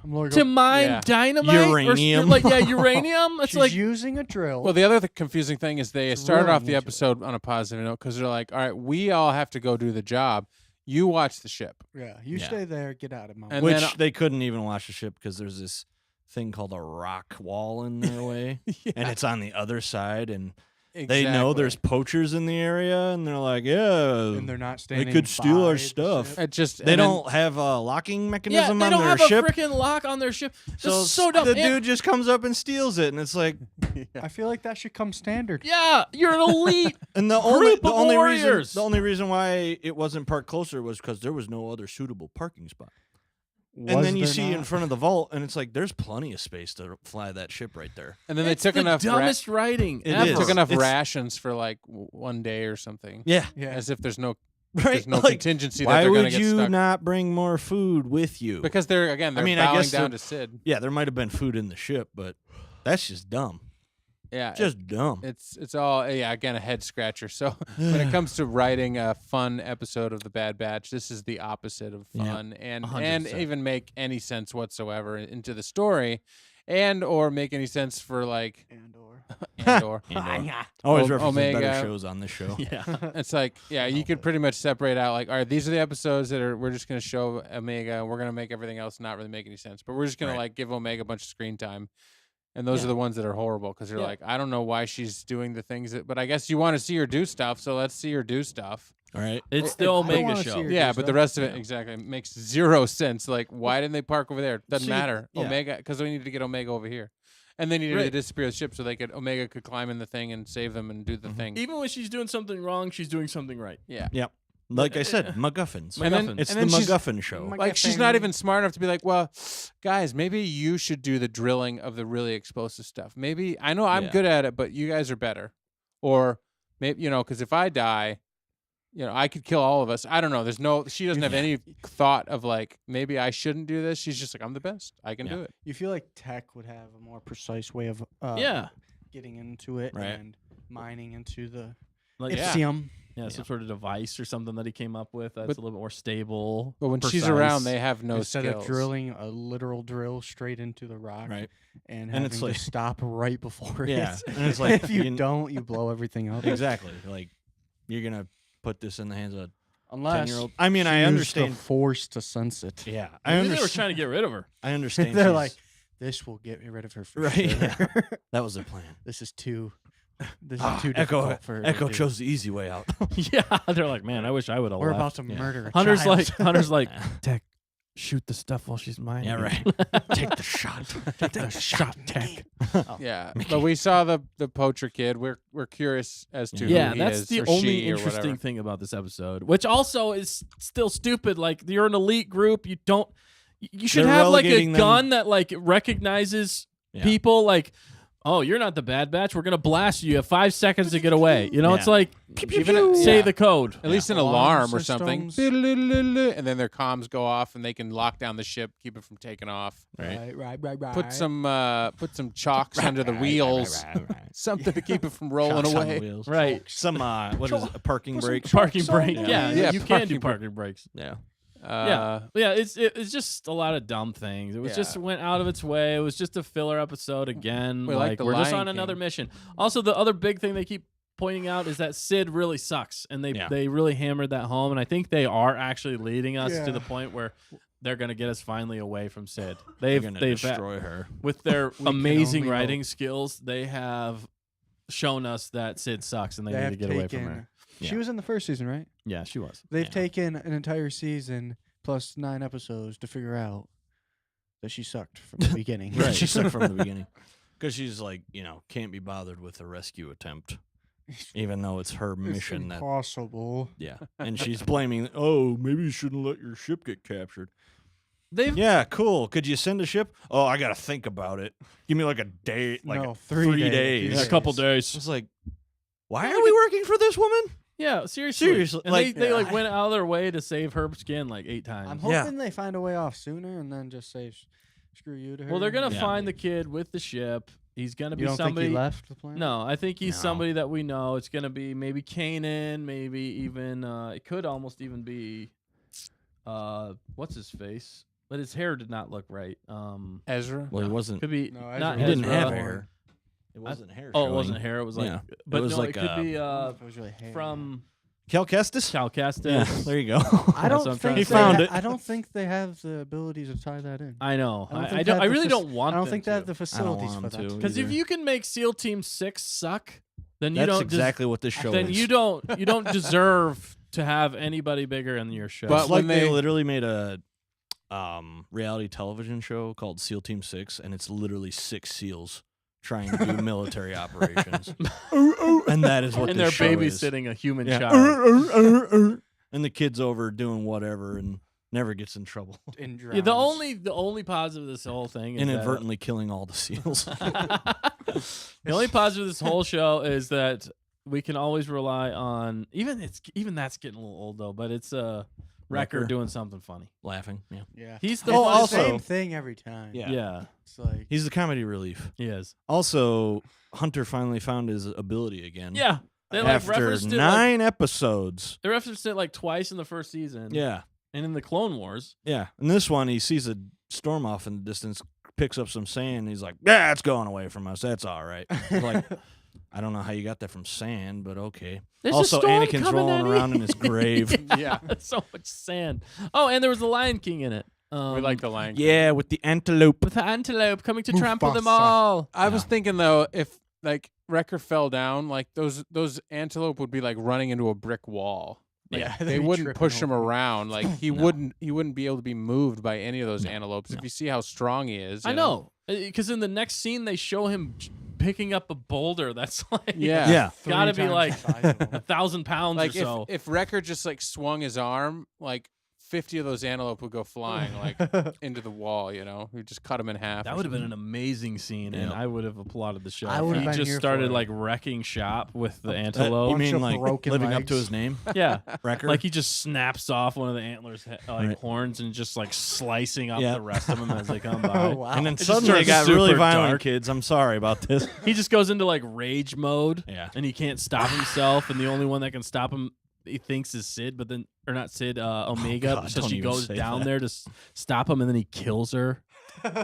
I'm like, to mine Yeah. dynamite? Uranium. Uranium. It's she's like, using a drill. Well, the other confusing thing is they started off drilling the into it. episode on a positive note because they're like, all right, we all have to go do the job. You watch the ship. yeah, you Yeah. stay there. Get out of my And way. then- Which they couldn't even watch the ship because there's this thing called a rock wall in their way, and it's on the other side, and they know there's poachers in the area, and they're like, yeah, And they're not they standing. could steal by our the stuff. ship. It just They and then- don't have a locking yeah, mechanism they on don't their have ship. a freaking lock on their ship. This is so dumb. The And- dude just comes up and steals it, and it's like, I feel like that should come standard. yeah, you're an elite. and the Group of warriors. only reason why it wasn't parked closer was because there was no other suitable parking spot. And then you see in front of the vault, and it's like there's plenty of space to fly that ship right there. and then they It's took the enough dumbest writing It ever. is. took enough It's- rations for like one day or something. Yeah, Yeah. As if there's no right. there's no Like, contingency that why they're going to would get you stuck. not bring more food with you? Because they're I mean, bowing I guess down they're- to Sid. yeah, there might have been food in the ship, but that's just dumb. Yeah, Just dumb. it's all again a head scratcher. So when it comes to writing a fun episode of The Bad Batch, this is the opposite of Yeah, fun and 100%. even make any sense whatsoever into the story, and or make any sense for like and or. Always O- referencing better Omega. shows on this show. Yeah. It's like, you could pretty much separate out like, all right, these are the episodes that we're just going to show Omega, and we're going to make everything else not really make any sense. But we're just going Right. to like give Omega a bunch of screen time. And those are the ones that are horrible because you're Yeah. like, I don't know why she's doing the things but I guess you want to see her do stuff, so let's see her do stuff. All right. It's the I Omega wanna show. see her- Yeah, do but the stuff. rest of it exactly makes zero sense. Like, why didn't they park over there? Doesn't See, matter. yeah. Omega, because we needed to get Omega over here. And they needed to Right. disappear the ship so Omega could climb in the thing and save them and do the thing. Even when she's doing something wrong, she's doing something right. Yeah. Yep. Like I said, MacGuffins. And then- MacGuffins. It's and the then she's- MacGuffin show. Like, she's not even smart enough to be like, well, guys, maybe you should do the drilling of the really explosive stuff. Maybe, I know I'm Yeah. good at it, but you guys are better. Or maybe, because if I die, I could kill all of us. I don't know. She doesn't have any thought of like, maybe I shouldn't do this. She's just like, I'm the best. I can do it. You feel like tech would have a more precise way of Yeah. getting into it Right. and mining into the Like, Yeah. Ipsium. Yeah, some sort of device or something that he came up with that's But- a little bit more stable. But when she's precise. around, they have no Instead skills. of drilling a literal drill straight into the rock, Right. and And having it's to like- stop right before Yeah, it. and it's like, if you you- don't, you blow everything up. Exactly. Like you're gonna put this in the hands of a Unless 10-year-old. I mean, she I used understand. the force to sense it. Yeah, I I think they were understand. trying to get rid of her. I understand. They're she's- like, this will get rid of her for Right, sure. yeah. that was their plan. This is too. This is Ah, too difficult for her to Echo do. chose the easy way out. Yeah, they're like, man, I wish I would have We're left. about to Yeah. murder a Hunter's child. like, Hunter's like, Tech. shoot the stuff while she's mining. Yeah, right. Take the shot. Take the shot tech. Yeah, but we saw the poacher kid. We're curious as to Yeah, who he that's is, the or only she or interesting whatever. thing about this episode, which also is still stupid. Like, you're an elite group. You should They're have like a relegating them- gun that like recognizes Yeah. people. Like, oh, you're not the Bad Batch. We're gonna blast you. You have 5 seconds to get away. You know, it's Yeah. like say yeah. the code. At least an Alarm alarm or something, systems. and then their comms go off, and they can lock down the ship, keep it from taking off. Right. Put some chocks under the wheels, something to keep it from rolling Shocks on the away. wheels. Right. Some what is it? A parking brake? Parking brake. Yeah. Yeah, Yeah, you can do parking parking brakes. Yeah. Yeah, it's just a lot of dumb things. It was just Yeah. went out of its way. It was just a filler episode again. We like the we're just Lion on another King. mission. Also, the other big thing they keep pointing out is that Sid really sucks, and they really hammered that home. And I think they are actually leading us to the point where they're gonna get us finally away from Sid. They're They've gonna they've destroy her. with their can amazing only writing skills, they have shown us that Sid sucks, and they need have to get away from her. She Yeah. was in the first season, right? Yeah, she was. They've Yeah. taken an entire season plus 9 episodes to figure out that she sucked from the beginning. Right. She sucked from the beginning. Because she's like, can't be bothered with a rescue attempt, even though it's her mission. It's That impossible. yeah, and she's blaming. Oh, maybe you shouldn't let your ship get captured. They've Yeah, cool. Could you send a ship? Oh, I gotta think about it. Give me like a day, like No, 3 days. yeah, a couple days. It's like, why are we working for this woman? Yeah, seriously. Seriously, And like, they I- went out of their way to save her skin like 8 times. I'm Yeah. hoping they find a way off sooner and then just say, screw you to her. Well, they're gonna Yeah. find the kid with the ship. He's gonna You be don't somebody. think he left the planet? No, I think he's No. somebody that we know. It's gonna be maybe Kanan, maybe even it could almost even be what's his face? But his hair did not look right. Ezra. Well, he wasn't. Could be No, not He Ezra didn't Ezra. have hair. It wasn't hair. Oh, it showing. wasn't hair. It was like, Yeah. but It was no, like, it could be I don't know if it was really hair. from Cal Kestis. Cal Kestis. Yeah, there you go. I That's what I'm don't trying think to He say. found it. I don't think they have the ability to tie that in. I know. I don't I think don't. they I have the really fac- don't want. I don't them think they have the to. facilities want for them that. to. Because if either. you can make SEAL Team 6 suck, then you That's don't. exactly what this show then is. you don't deserve to have anybody bigger in your show. But It's like when they they- literally made a reality television show called SEAL Team 6, and it's literally 6 SEALs trying to do military operations. And that is what and this they're show is. babysitting a human Yeah. child. And the kid's over doing whatever and never gets in trouble. In Yeah, the drowns. only positive of this whole thing is Inadvertently killing all the SEAls. the only positive of this whole show is that we can always rely on even that's getting a little old though, but it's Wrecker Wrecker. doing something funny. Laughing. Yeah. Yeah. He's the It's funny- the same also- thing every time. Yeah. yeah, It's like He's the comedy relief. he is. Also, Hunter finally found his ability again. Yeah, they like After referenced it. 9 episodes. They referenced it like twice in the first season. Yeah. and in the Clone Wars. Yeah. In this one, he sees a storm off in the distance, picks up some sand. And he's like, "Yeah, it's going away from us. That's all right." It's like, I don't know how you got that from sand, but okay. There's a Also, storm Anakin's coming, rolling Eddie. around in his grave. Yeah. so much sand. Oh, and there was the Lion King in it. We like the Lion King. Yeah, with the antelope. with the antelope coming to trample them Mufasa. all. I was thinking though, if like Wrecker fell down, like those antelope would be like running into a brick wall. Like, Yeah, they they'd be wouldn't tripping push him over. around. Like he wouldn't be able to be moved by any of those antelopes. If you see how strong he is, I you know, because in the next scene they show him picking up a boulder that's like Yeah. Yeah. gotta 3 be times like the size of them. 1,000 pounds Like or so. if Wrecker just like swung his arm, like 50 of those antelope would go flying like into the wall. You know, we just cut him in half. That or would have been something. an amazing scene, and Yeah. I would have applauded the show. I If would've he been just here started for it. like wrecking shop with the You antelope. mean of like broken living up to legs. his name? Yeah, Wrecker? like he just snaps off one of the antlers, Right. horns, and just like slicing up Yeah. the rest of them as they come by. Oh, wow. And then It just suddenly it turns got really super violent, dark. kids. I'm sorry about this. He just goes into like rage mode. Yeah. And he can't stop himself, and the only one that can stop him, he thinks is Sid, but then or not Sid, Omega. God, so don't she even goes say down that. there to stop him, and then he kills her.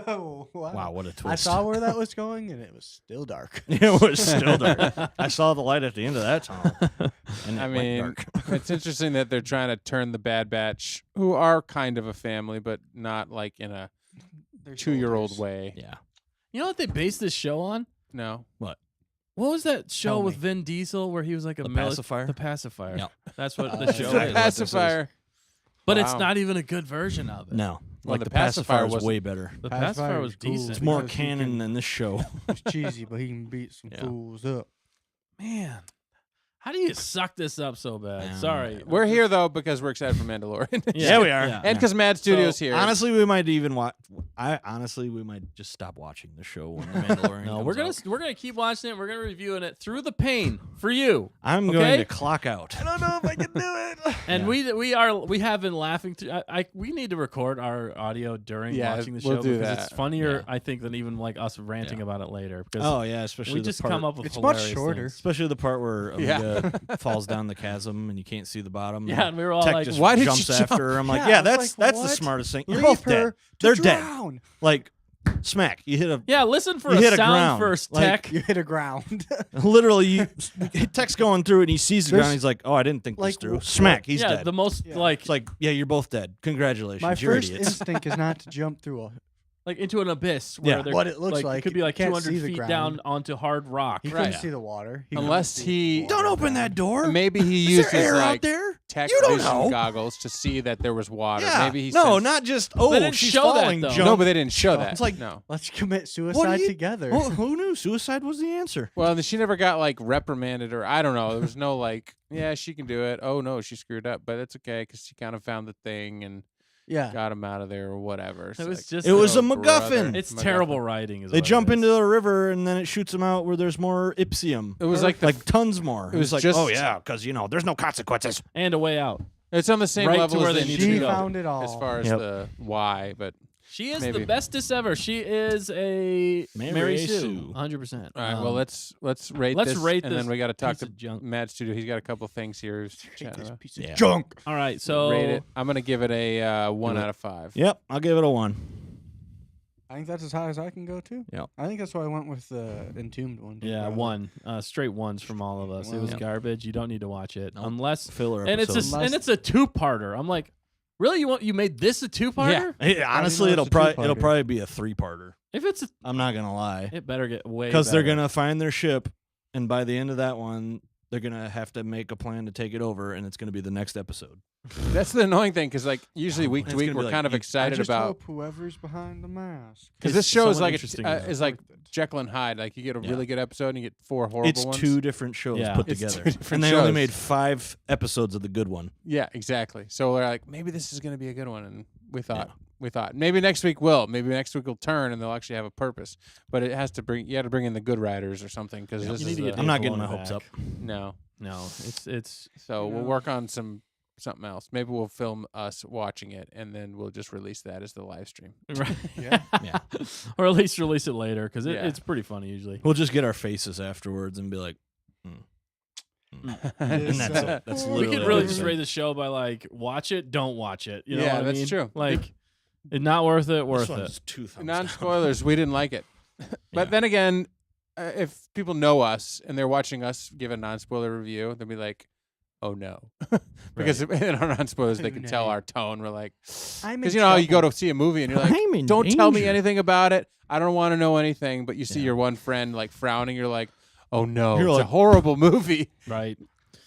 Wow, what a twist. I saw where that was going, and it was still dark. It was still dark. I saw the light at the end of that tunnel. And I it went mean, dark. it's interesting that they're trying to turn the Bad Batch, who are kind of a family, but not like in a They're 2-year-old shoulders. way. Yeah. You know what they based this show on? No. What was that show Tell with me. Vin Diesel where he was like a The mili- Pacifier? The pacifier. Yep. That's what Oh, the that's show exactly is. what this is. Pacifier. But it's Wow. not even a good version of it. No. Well, Like the the pacifier was wasn't- way better. The Pacifier pacifier was was cool. decent. It's more because he canon can- than this show. He's cheesy, but he can beat some Yeah. fools up. Man, how do you suck this up so bad? Sorry. We're here though because we're excited for Mandalorian. Yeah, we are. Yeah. And because Mad Studios here. Honestly, we might even watch. We might just stop watching the show when the Mandalorian. No, comes we're gonna keep watching it. We're gonna reviewing it through the pain for you. I'm okay? going to clock out. I don't know if I can do it. And we have been laughing through. We need to record our audio during Yeah, watching the we'll show do because that. it's funnier, Yeah. I think, than even like us ranting about it later. Because Oh yeah, especially we the just part, come up with It's much hilarious shorter. things. especially the part where Yeah. Amiga falls down the chasm and you can't see the bottom. Yeah, and we were all Tech like, just "Why did you jumps jump?" after her. I'm like, Yeah, yeah, I was that's like, the what? smartest thing. You're Leave both her dead. to They're dead. drown. Like smack. You hit a Yeah, listen for You a hit a sound ground. first, Like, Tech. You hit a ground. literally. Tech's going through it and he sees the There's- ground. He's like, oh, I didn't think like, this through. wh- Smack. He's yeah, dead. the most Yeah. like It's like, yeah, you're both dead. Congratulations. My You're first idiots. instinct is not to jump through a. like into an abyss where Yeah. they're What it looks It like. could be like You can't 200 see the feet ground. down onto hard rock. He Right. couldn't see the water. He couldn't Unless see he- the Don't water open that ground. door. Maybe he Is used there his air out like there? tech You don't vision know. goggles to see that there was water. Yeah. Maybe he no, sensed- not just They oh didn't she's show that, falling. though. Jump. No, but they didn't show that. It's like- no. Let's commit What do suicide you- together. Oh, who knew? Suicide was the answer. Well, she never got like reprimanded or I don't know. There was no like, yeah, she can do it. Oh no, she screwed up, but it's okay because she kind of found the thing and Yeah. got him out of there or whatever. It was just It was oh, a MacGuffin. It's MacGuffin. terrible writing. Is They what it jump is. into the river and then it shoots them out where there's more ipsium. It was like the like tons more. it was like, just- oh yeah, because there's no consequences. and a way out. It's on the same Right to level where as they the need She to go. found it all. as far as Yep. the why, but She is Maybe. the bestest ever. She is a Mary Sue, Sue. 100%. all right. Well, let's rate let's this, rate and this then we got to talk piece to of junk. Mad Studio. He's got a couple things here. he's Take chatting this about. piece of Yeah. junk. All right, so Rate it. I'm gonna give it a 1 Do it. out of 5. Yep, I'll give it a 1. I think that's as high as I can go too. Yep. I think that's why I went with the Entombed one. too, yeah, probably. one straight ones from all of us. It was Wow. garbage. You don't need to watch it Nope. unless Filler and it's episode. and it's a two-parter. I'm like, really? You made this a two-parter? Hey, honestly, know it'll it's a probably two-parter? be a 3-parter. If it's, I'm not gonna lie, it better get way because they're better. gonna find their ship, and by the end of that one, they're gonna have to make a plan to take it over, and it's gonna be the next episode. That's the annoying thing because like usually week to It's week gonna be we're like, kind of you- I excited just about hope whoever's behind the mask. because It's this show is someone like interesting a, enough. is like Worth it. Jekyll and Hyde. Like you get a Yeah. really good episode and you get 4 horrible It's ones. 2 different shows Yeah. put It's two together, different and they only shows. made 5 episodes of the good one. Yeah, exactly. So we're like, maybe this is going to be a good one, and we thought maybe next week will. Maybe next week will turn and they'll actually have a purpose. But it has to bring. You had to bring in the good writers or something because this You is need to get I'm not Dave getting my Filoni hopes back. up. no. No, it's So You we'll know. work on something else. Maybe we'll film us watching it, and then we'll just release that as the live stream. right. Yeah. Yeah. or at least release it later because Yeah. it's pretty funny usually. We'll just get our faces afterwards and be like, and that's it. That's We We literally could really all just we rate the show by like watch it, don't watch it. You know Yeah, what I that's mean? true. Like, it's not worth it. say. Worth This it. one's 2 thumbs Non down. spoilers. We didn't like it. But Yeah. then again, if people know us and they're watching us give a non spoiler review, they'll be like, "Oh no," because in our non spoilers they Oh, can tell no. our tone. We're like, I'm because in you know how you go trouble. to see a movie and you're like, I'm in "Don't tell me danger." anything about it. I don't want to know anything." But you see Yeah. your one friend like frowning. You're like, "Oh no, You're it's a like- horrible movie." Right.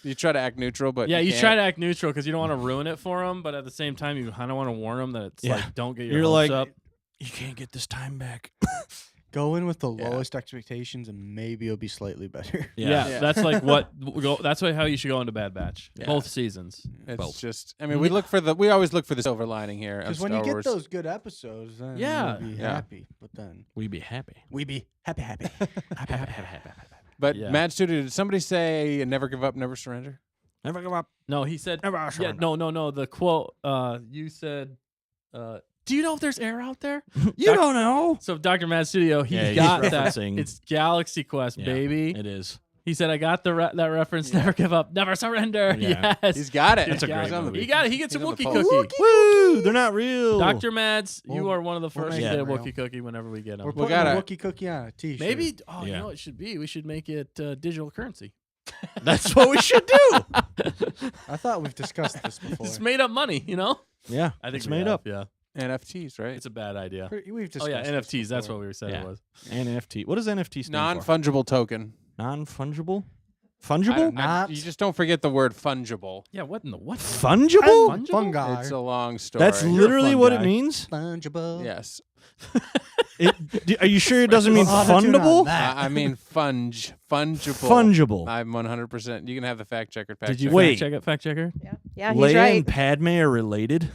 You try to act neutral, but Yeah, you can't. try to act neutral because you don't want to ruin it for them, but at the same time, you kind of want to warn them that it's Yeah. like, don't get your You're hopes like, up. you can't get this time back. Go in with the Yeah. lowest expectations and maybe it'll be slightly better. Yeah, Yeah. that's like that's how you should go into Bad Batch. Yeah. Both seasons. It's Both. just, I mean, we always look for the silver lining here. Because Of when Star you get Wars. those good episodes, then Yeah. you'll be Yeah. happy. But then We be happy. we be happy. But Yeah. Mad Studio, did somebody say "Never give up, never surrender"? Never give up. No, he said. Never Yeah, surrender. no. The quote. You said. Do you know if there's air out there? You don't know. So Dr. Mad Studio, he Yeah, he's got that. referencing- It's Galaxy Quest, Yeah, baby. It is. He said, "I got that reference. Never give up, never surrender." Yeah. Yes, He's got it. That's a He's great on the- movie. He got it. He gets a he's on the Wookiee pulse. cookie. Woo! They're not real. Dr. Mads, you Well, are one of the first making to get a it real. Wookiee cookie whenever we get them. We're We putting gotta- a Wookiee cookie on a T-shirt. Maybe. Oh, you Yeah. know what it should be? We should make it digital currency. That's what we should do. I thought we've discussed this before. It's made up money, you know. Yeah, I think it's we made have, up. Yeah, NFTs, right? it's a bad idea. We've Oh discussed yeah, this NFTs. That's before. what we said Yeah. it was. And NFT. What does NFT stand for? Non-fungible token. Non-fungible. Fungible? Not You just don't forget the word fungible. Yeah, what in the what? Fungible? Fungible? fungi. It's a long story. That's You're a literally fun what guy. it means? Fungible. Yes. Are you sure it doesn't mean Auto-tune on fundable? that. I mean fungible. Fungible. I'm 100%. You can have the fact checker. Did you Wait. fact checker? Yeah, he's Leia right. and Padme are related?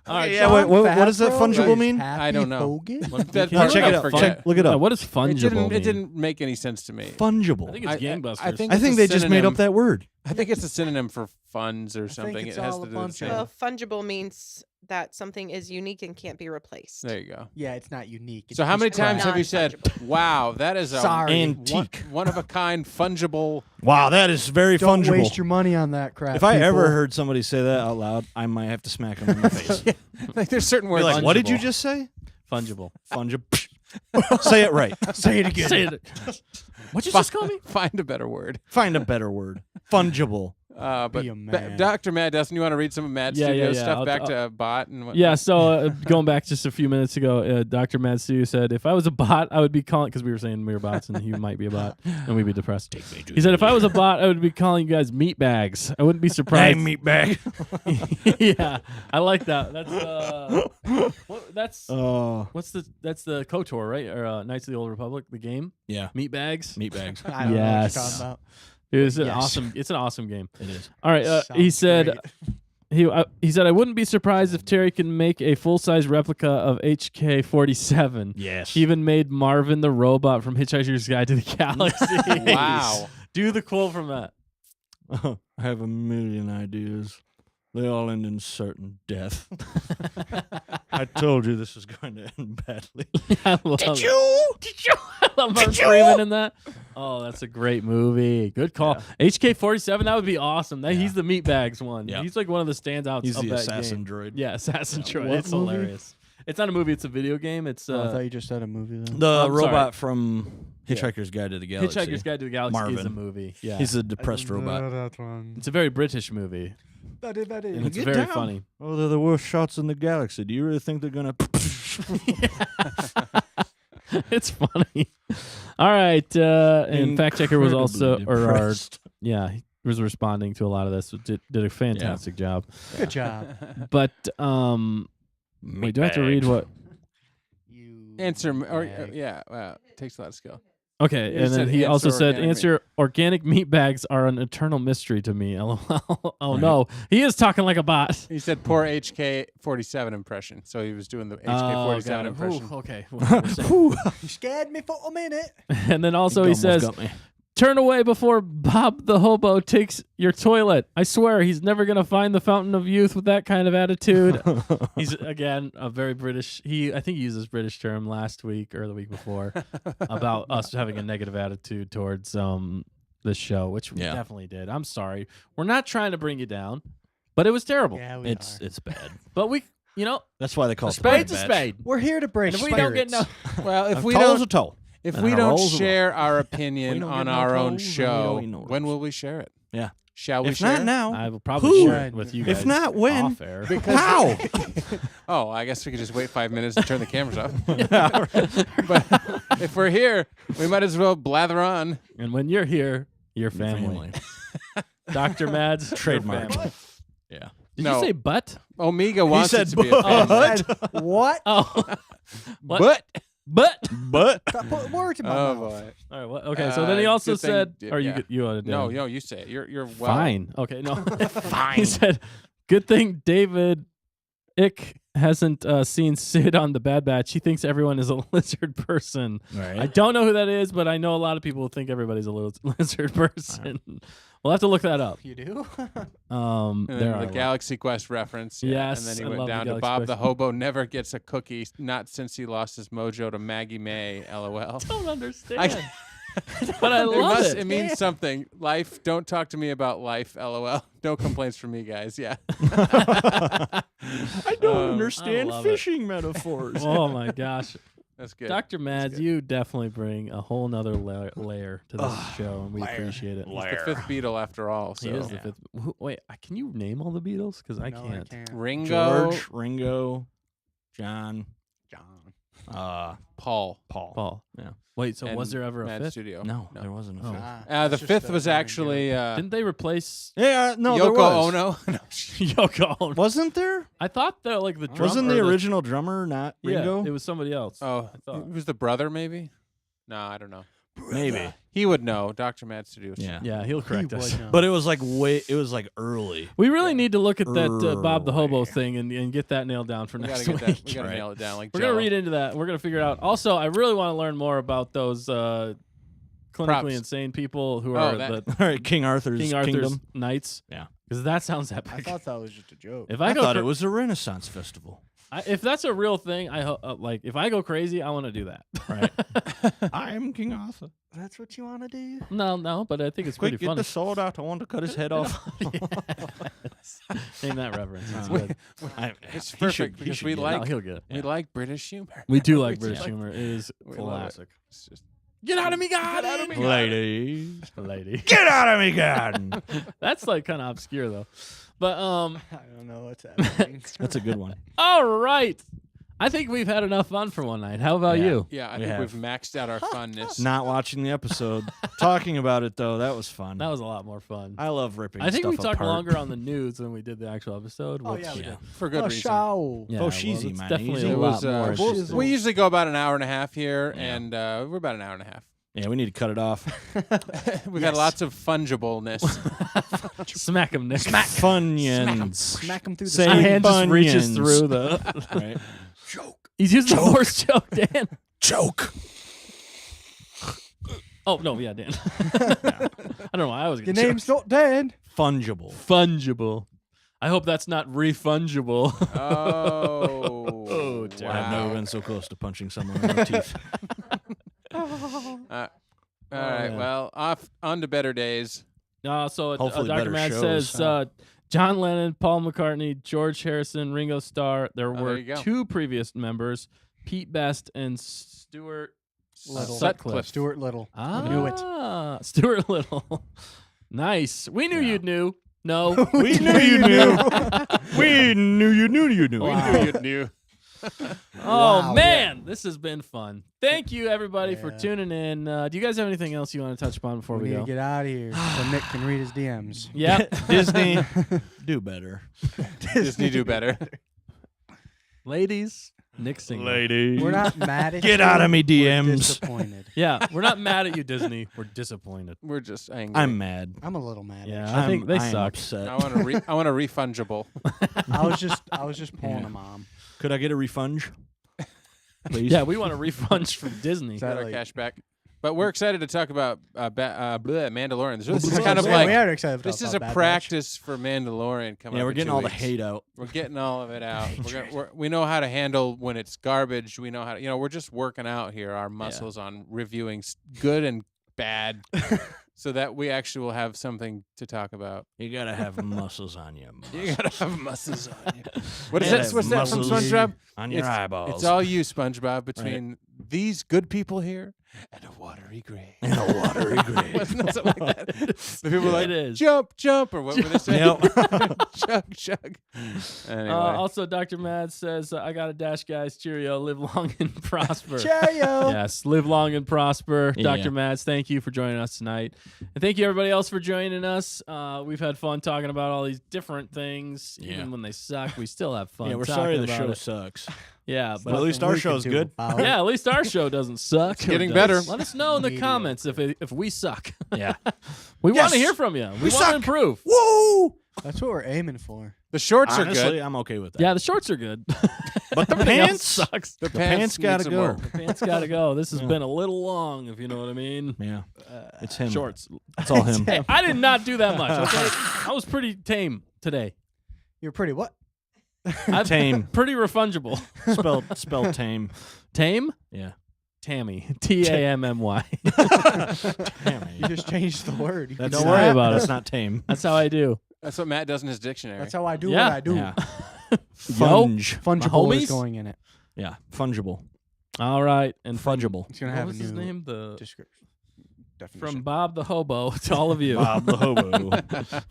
All right, Yeah, Sean, what does that Favreau fungible is mean? I don't know. Hogan? That Yeah, part check I it out. forget. Look it up. What does fungible It mean? didn't make any sense to me. Fungible. I think it's gangbusters. I think I it's think a they just made up synonym. that word. I think it's a synonym for funds or something. it's It has all to a do with the bunch same. of- Well, fungible means that something is unique and can't be replaced. There you go. Yeah, it's not unique. It's So how many described. times have you said, "Wow, that is a Sorry. Antique. one of a kind fungible"? Wow, that is very Don't fungible. waste your money on that crap. If I ever people. heard somebody say that out loud, I might have to smack them in the face. Like there's certain Be words. like, what did you Fungible. just say? Fungible. Fungible. Say it right. say it again. Say it. What'd you just call me? Find a better word. Find a better word. Fungible. But Be a man. Dr. Mad Dustin, you want to read some of Mad Yeah, Studio yeah, stuff I'll- back to Bot and what? Yeah, so going back just a few minutes ago, Dr. Matsu said, if I was a bot, I would be calling, because we were saying we were bots and he might be a bot, and we'd be depressed. He said, if I was a bot, I would be calling you guys meat bags. I wouldn't be surprised. Hey, meatbag. Yeah, I like that. That's Oh, that's the KOTOR, right? Or Knights of the Old Republic, the game? yeah. Meat bags? Meatbags. I don't know what Yes. you're talking about. It's an Yes. awesome. It's an awesome game. It is. All right. He Sounds said great. he said I wouldn't be surprised if Terry can make a full size replica of HK-47. Yes. He even made Marvin the robot from Hitchhiker's Guide to the Galaxy. Wow. Do the quote from that. I have a million ideas. They all end in certain death. I told you this was going to end badly. I love Did you? I love Martin Freeman in that. Oh, that's a great movie. Good call. HK-47, that would be awesome. He's the meatbags one. Yeah. He's like one of the standouts He's of the that assassin game. droid. Yeah, assassin droid. What It's movie? hilarious. It's not a movie. It's a video game. It's I thought you just said a movie then. The I'm sorry. robot from Hitchhiker's Guide to the Galaxy. Hitchhiker's Guide to the Galaxy is a Marvin. movie. Yeah, He's a depressed robot. That one. it's a very British movie. And it's Get very down. funny. Oh, they're the worst shots in the galaxy. Do you really think they're going to... It's funny. All right, and fact checker was also, he was responding to a lot of this. Did a fantastic job. Good job. But wait, do I have to read what? You Answer or bag. yeah. Wow. It takes a lot of skill. Okay, You and then said he also answer said, organic "Answer: organic meat bags are an eternal mystery to me." LOL. Oh no, he is talking like a bot. He said poor HK-47 impression. So he was doing the HK-47 got it. impression. Ooh, okay. You scared me for a minute. And then also he says, "Turn away before Bob the hobo takes your toilet. I swear he's never gonna find the fountain of youth with that kind of attitude." He's again a very British. I think he used this British term last week or the week before about us having a negative attitude towards this show, which we definitely did. I'm sorry. We're not trying to bring you down, but it was terrible. Yeah, we It's are. bad. But That's why they call a it spade's a Bad Batch. spade. We're here to break And if we don't get no, spirits. Well, if A we toll's don't a toll. If And we a don't roll's a roll. share our opinion don't on get no our own tolls, then we show, don't eat no when roasts. will we share it? Yeah. Shall we If share not it? now, I will probably Who? share it with you guys. if not when? off air. How? Oh, I guess we could just wait 5 minutes and turn the cameras off. But if we're here, we might as well blather on. And when you're here, your family. Dr. Mads, your Trademark. family. Yeah. Did No. you say butt? Omega wants said it to be a family. What? Oh. What? But But. But Stop putting words in my oh mouth. boy, All right. What? Okay. So then he also good thing- said, or yeah. you ought to do no, it. no, you say it. You're well. Fine. Okay. No. Fine. He said, "Good thing David Ick hasn't seen Sid on the Bad Batch. He thinks everyone is a lizard person. right. I don't know who that is, but I know a lot of people think everybody's a lizard person. We'll have to look that up. You do? And There then are the Galaxy Quest reference. Yeah. Yes, And then he I went love the down to Galaxy Bob Quest. the hobo never gets a cookie, not since he lost his mojo to Maggie May. LOL. don't understand. I- but I love it. It means something. Life. Don't talk to me about life. LOL. No complaints from me, guys. Yeah. I don't I understand love it. fishing metaphors. Oh my gosh. That's good. Dr. Mads, good. you definitely bring a whole nother layer to this show, and we appreciate it. He's the fifth Beatle after all. So He is the fifth. Wait, can you name all the Beatles? Because I No, can't. I can't. Ringo. George, Ringo, John. John. Paul. Paul. Yeah. Wait, so was and there ever a Mad fifth? Studio. No, there wasn't a fifth. The That's just fifth a was running actually Didn't they replace Yeah, no, there Yoko was. Ono. No. Yoko Ono? Wasn't there? I thought that like the drum Wasn't or the original drummer not Ringo? Yeah, it was somebody else. Oh, I thought. it was the brother, maybe? No, I don't know. Maybe. He would know. Dr. Mad Studio. Yeah. Yeah, he'll correct us. But it was like it was like early. We really need to look at that Bob the Hobo Early. thing and get that nailed down for We next gotta get week. that. We gotta Right. nail it down. Like We're gonna Jello. read into that. We're gonna figure it out. Also, I really want to learn more about those clinically Props. insane people who Oh, are that- the All right, King Arthur's King Arthur's Kingdom. Knights. Yeah. Because that sounds I epic. thought that was just a joke. If I I go, thought it was a Renaissance festival. if that's a real thing, like if I go crazy, I want to do that. Right. I am King Arthur. That's what you want to do? No, but I think it's Quick, pretty get funny. the sword out. I want to cut his head off. Name that reference. It's good. It's He perfect should because get we it. No, like he'll get it. we like British humor. We do like We British humor. It is We love it. classic. It's just Get out of me, God! Get out of me, Ladies. lady. Get out of me, garden. That's like kind of obscure though. But I don't know what's happening. That's a good one. all right. I think we've had enough fun for one night. How about Yeah. you? yeah. I We think have. we've maxed out our funness. Not watching the episode. Talking about it, though, that was fun. That was a lot more fun. I love ripping I think stuff we talked apart. longer on the news than we did the actual episode. Oh, which- yeah, we Yeah. did. for good Oh, reason. show. Yeah, Oh, well, sheezy, it's man, definitely easy. a It lot was. more. Shizzle. We usually go about an hour and a half here, Yeah. and we're about an hour and a half. Yeah, we need to cut it off. We've had lots of fungibleness. Smack him, Nick. Funyuns. Smack him through the Say My side. hand just reaches Funyuns. through the. Right. Joke. He's using the worst joke, Dan. Joke. Oh no, yeah, Dan. I don't know why I was Your going to name's not Dan. Fungible. fungible. I hope that's not refungible. Oh. Oh, I've never been so close to punching someone in the teeth. All right. Well, off on to better days. So Hopefully Dr. better Mad shows. says John Lennon, Paul McCartney, George Harrison, Ringo Starr. There there were you go. 2 previous members, Pete Best and Stuart Little. Sutcliffe. Stuart Little. Knew it. Stuart Little. Nice. We knew you'd knew. No. We knew you knew. We knew you knew you knew. Wow. You knew. Oh Wow. man, this has been fun. Thank you everybody for Yeah. tuning in. Do you guys have anything else you want to touch upon before We we need go? to get out of here so Nick can read his DMs. Yep. Disney, do better. Disney do better. Ladies, Nick single. Lady. We're not mad at Get you. out of me, We're DMs. disappointed. Yeah, we're not mad at you, Disney. We're disappointed. We're just angry. I'm mad. I'm a little mad. Yeah, Yeah. I think they I'm suck. upset. I want a I want a refungible. I was just pulling Yeah. a mom. Could I get a refund? Please. Yeah, we want a refund from Disney. That Get our like- cash back. But we're excited to talk about Mandalorian. This is Oh, kind of yeah, we like are excited this about is a Bad Batch. practice for Mandalorian coming. Yeah, up we're in getting 2 all the weeks. hate out. We're getting all of it out. We know how to handle when it's garbage. We know how to, we're just working out here our muscles on reviewing good and bad so that we actually will have something to talk about. You gotta have muscles on you. You gotta have muscles on you. What is Yeah, that? What's that from muscles SpongeBob? On your It's- eyeballs. It's all you, SpongeBob, between these good people here and a watery grave. in a watery grave. Wasn't that something like that? The people were like, It is. jump, jump, or what were they saying? chug, chug. Anyway. Also, Dr. Mad says, I got a dash, guys. Cheerio. Live long and prosper. Cheerio. Yes, live long and prosper. Yeah. Dr. Mads, thank you for joining us tonight. And thank you, everybody else, for joining us. We've had fun talking about all these different things. Yeah. Even when they suck, we still have fun. Yeah, we're talking sorry the about show it. sucks. Yeah, But at least Nothing our we can show's do good. about it. yeah, at least our show doesn't suck. It's getting It better. does. Let us know in the Mediocre. comments if we suck. Yeah. We want to Yes. hear from you. We, want suck. to improve. Woo! That's what we're aiming for. The shorts are Honestly, good. I'm okay with that. Yeah, the shorts are good. But the Everything else pants sucks. The pants need gotta some go. work. The pants gotta go. This has Yeah. been a little long, if you know what I mean. Yeah. It's him. Shorts. It's all him. Hey, I did not do that much. Okay, I was pretty tame today. You're pretty what? I'm Tame. pretty refungible. Spelled tame. Tame? Yeah. Tammy. Tammy. Damn You just changed the word. You That's Don't can- worry about That's it. not tame. That's how I do. That's what Matt does in his dictionary. That's how I do Yeah. what I do. Yeah. Yo, Funge. Fungible homies? is going in it. Yeah. Fungible. All right. And from, Fungible. It's gonna what have was a his new name? The description. Definition. From Bob the Hobo to all of you. Bob the hobo.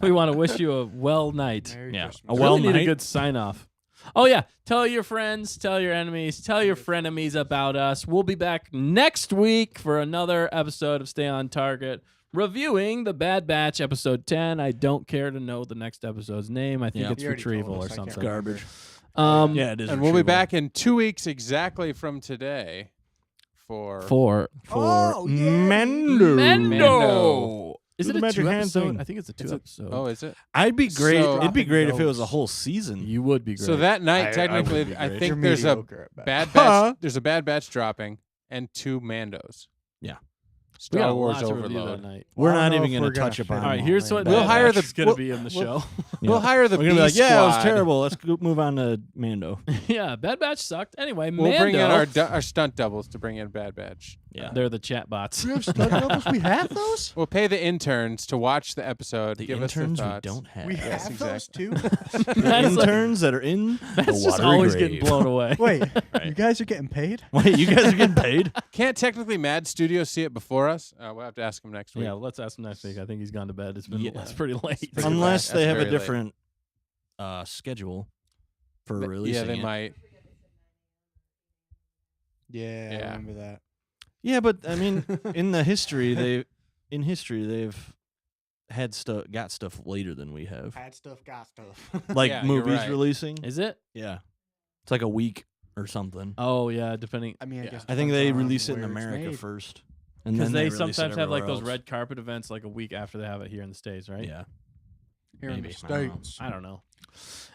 We want to wish you a well night. Merry Yeah. Christmas. A Really well need a night. good sign off. Oh, yeah. Tell your friends, tell your enemies, tell your frenemies about us. We'll be back next week for another episode of Stay on Target, reviewing The Bad Batch, episode 10. I don't care to know the next episode's name. I think it's You already told Retrieval or us, I can't something. remember. Yeah, it is. And we'll be back in 2 weeks exactly from today for Oh, yeah. Mendo. Is Do it the a magic hand two-episode? thing. I think it's a two-episode. Oh, is it? I'd be great. So- It'd be great if it Dropping was a whole notes. season. You would be great. So that night, I would technically, be I great. think You're there's a mediocre at best. bad batch. There's a Bad Batch dropping and 2 Mandos. Yeah. we got Star a Wars lot to review that Overload. night. We're I don't not know even if going we're to touch gonna upon fit All right, them here's all what in. We'll Bad hire Batch the- is going we'll- to be in the show. We'll hire the We're B gonna be like, yeah, it was squad. terrible. Let's go move on to Mando. Yeah, Bad Batch sucked. Anyway, We'll Mando, bring in our stunt doubles to bring in Bad Batch. Yeah. they're the chat bots. We have stunt doubles? We have those? We'll pay the interns to watch the episode. The give interns us their we thoughts. don't have. We Yes, have those exactly. too? The That's like- interns that are in That's the just watery always grave. getting blown away. Wait, you guys are getting paid? Wait, you guys are getting paid? Can't technically Mad Studios see it before us? We'll have to ask him next week. Yeah, let's ask him next week. I think he's gone to bed. It's been Yeah. it's pretty late. pretty Unless late. they That's have a very late. different schedule for But- releasing yeah, they it. might. Yeah, Yeah. I remember that. Yeah, but I mean, in history they've had got stuff later than we have. Had stuff, got stuff. Like Yeah, you're movies right. releasing. Is it? Yeah. It's like a week or something. Oh yeah, depending I mean, I Yeah. guess I think depends they on release it in where it's America made. first. And because then they release it sometimes have like everywhere those else. red carpet events like a week after they have it here in the States, right? Yeah. Here in the Maybe. I don't know. States. I don't know.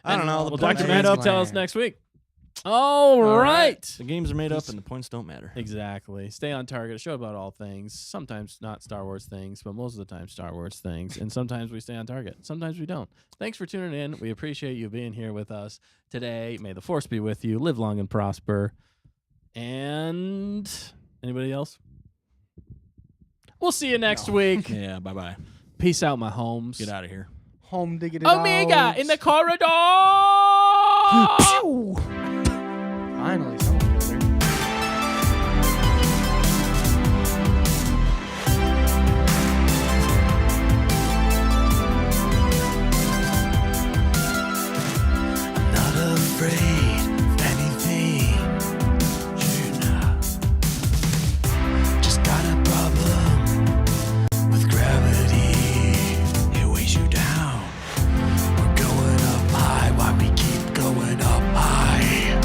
I don't know. Well, The Dr. points are Mando made will up. tell us next week. All right. right. The games are made up and the points don't matter. Exactly. Stay on target. A show about all things. Sometimes not Star Wars things, but most of the time Star Wars things. And sometimes we stay on target. Sometimes we don't. Thanks for tuning in. We appreciate you being here with us today. May the Force be with you. Live long and prosper. And anybody else? We'll see you next week. Yeah, bye-bye. Peace out, my homes. Get out of here. Home diggity Omega dogs. in the corridor. Finally, someone killed her. Not afraid of anything. Just got a problem with gravity. It weighs you down. We're going up high. Why we keep going up high?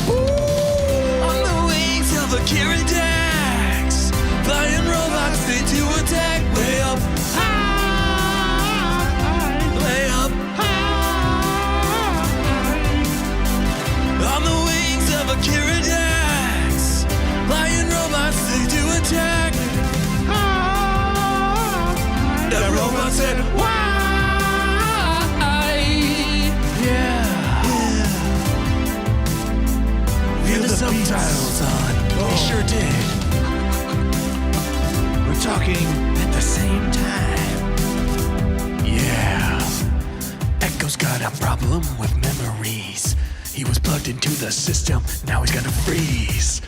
Ooh, on the wings of a Dax, flying robots they do attack way up high, way up high. On the wings of a Dax, flying robots they do attack. The robot said, "Why?" Yeah. We have the subtitles on. We sure did. We're talking at the same time. Yeah. Echo's got a problem with memories. He was plugged into the system, now he's gonna freeze.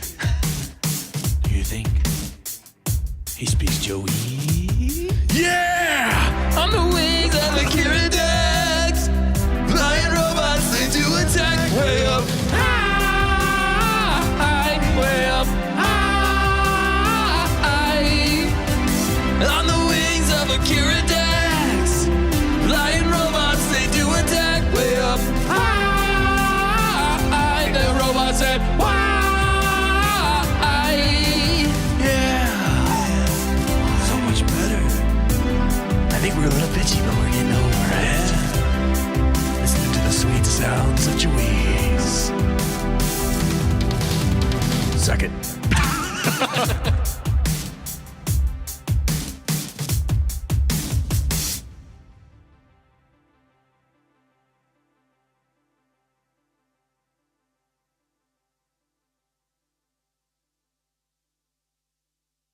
Do you think he speaks Joey? Yeah! On the wings of a Dax, flying robots, they do attack way up high, way up high. On the wings of a Dax, flying robots, they do attack way up high. The robot said, "Why?"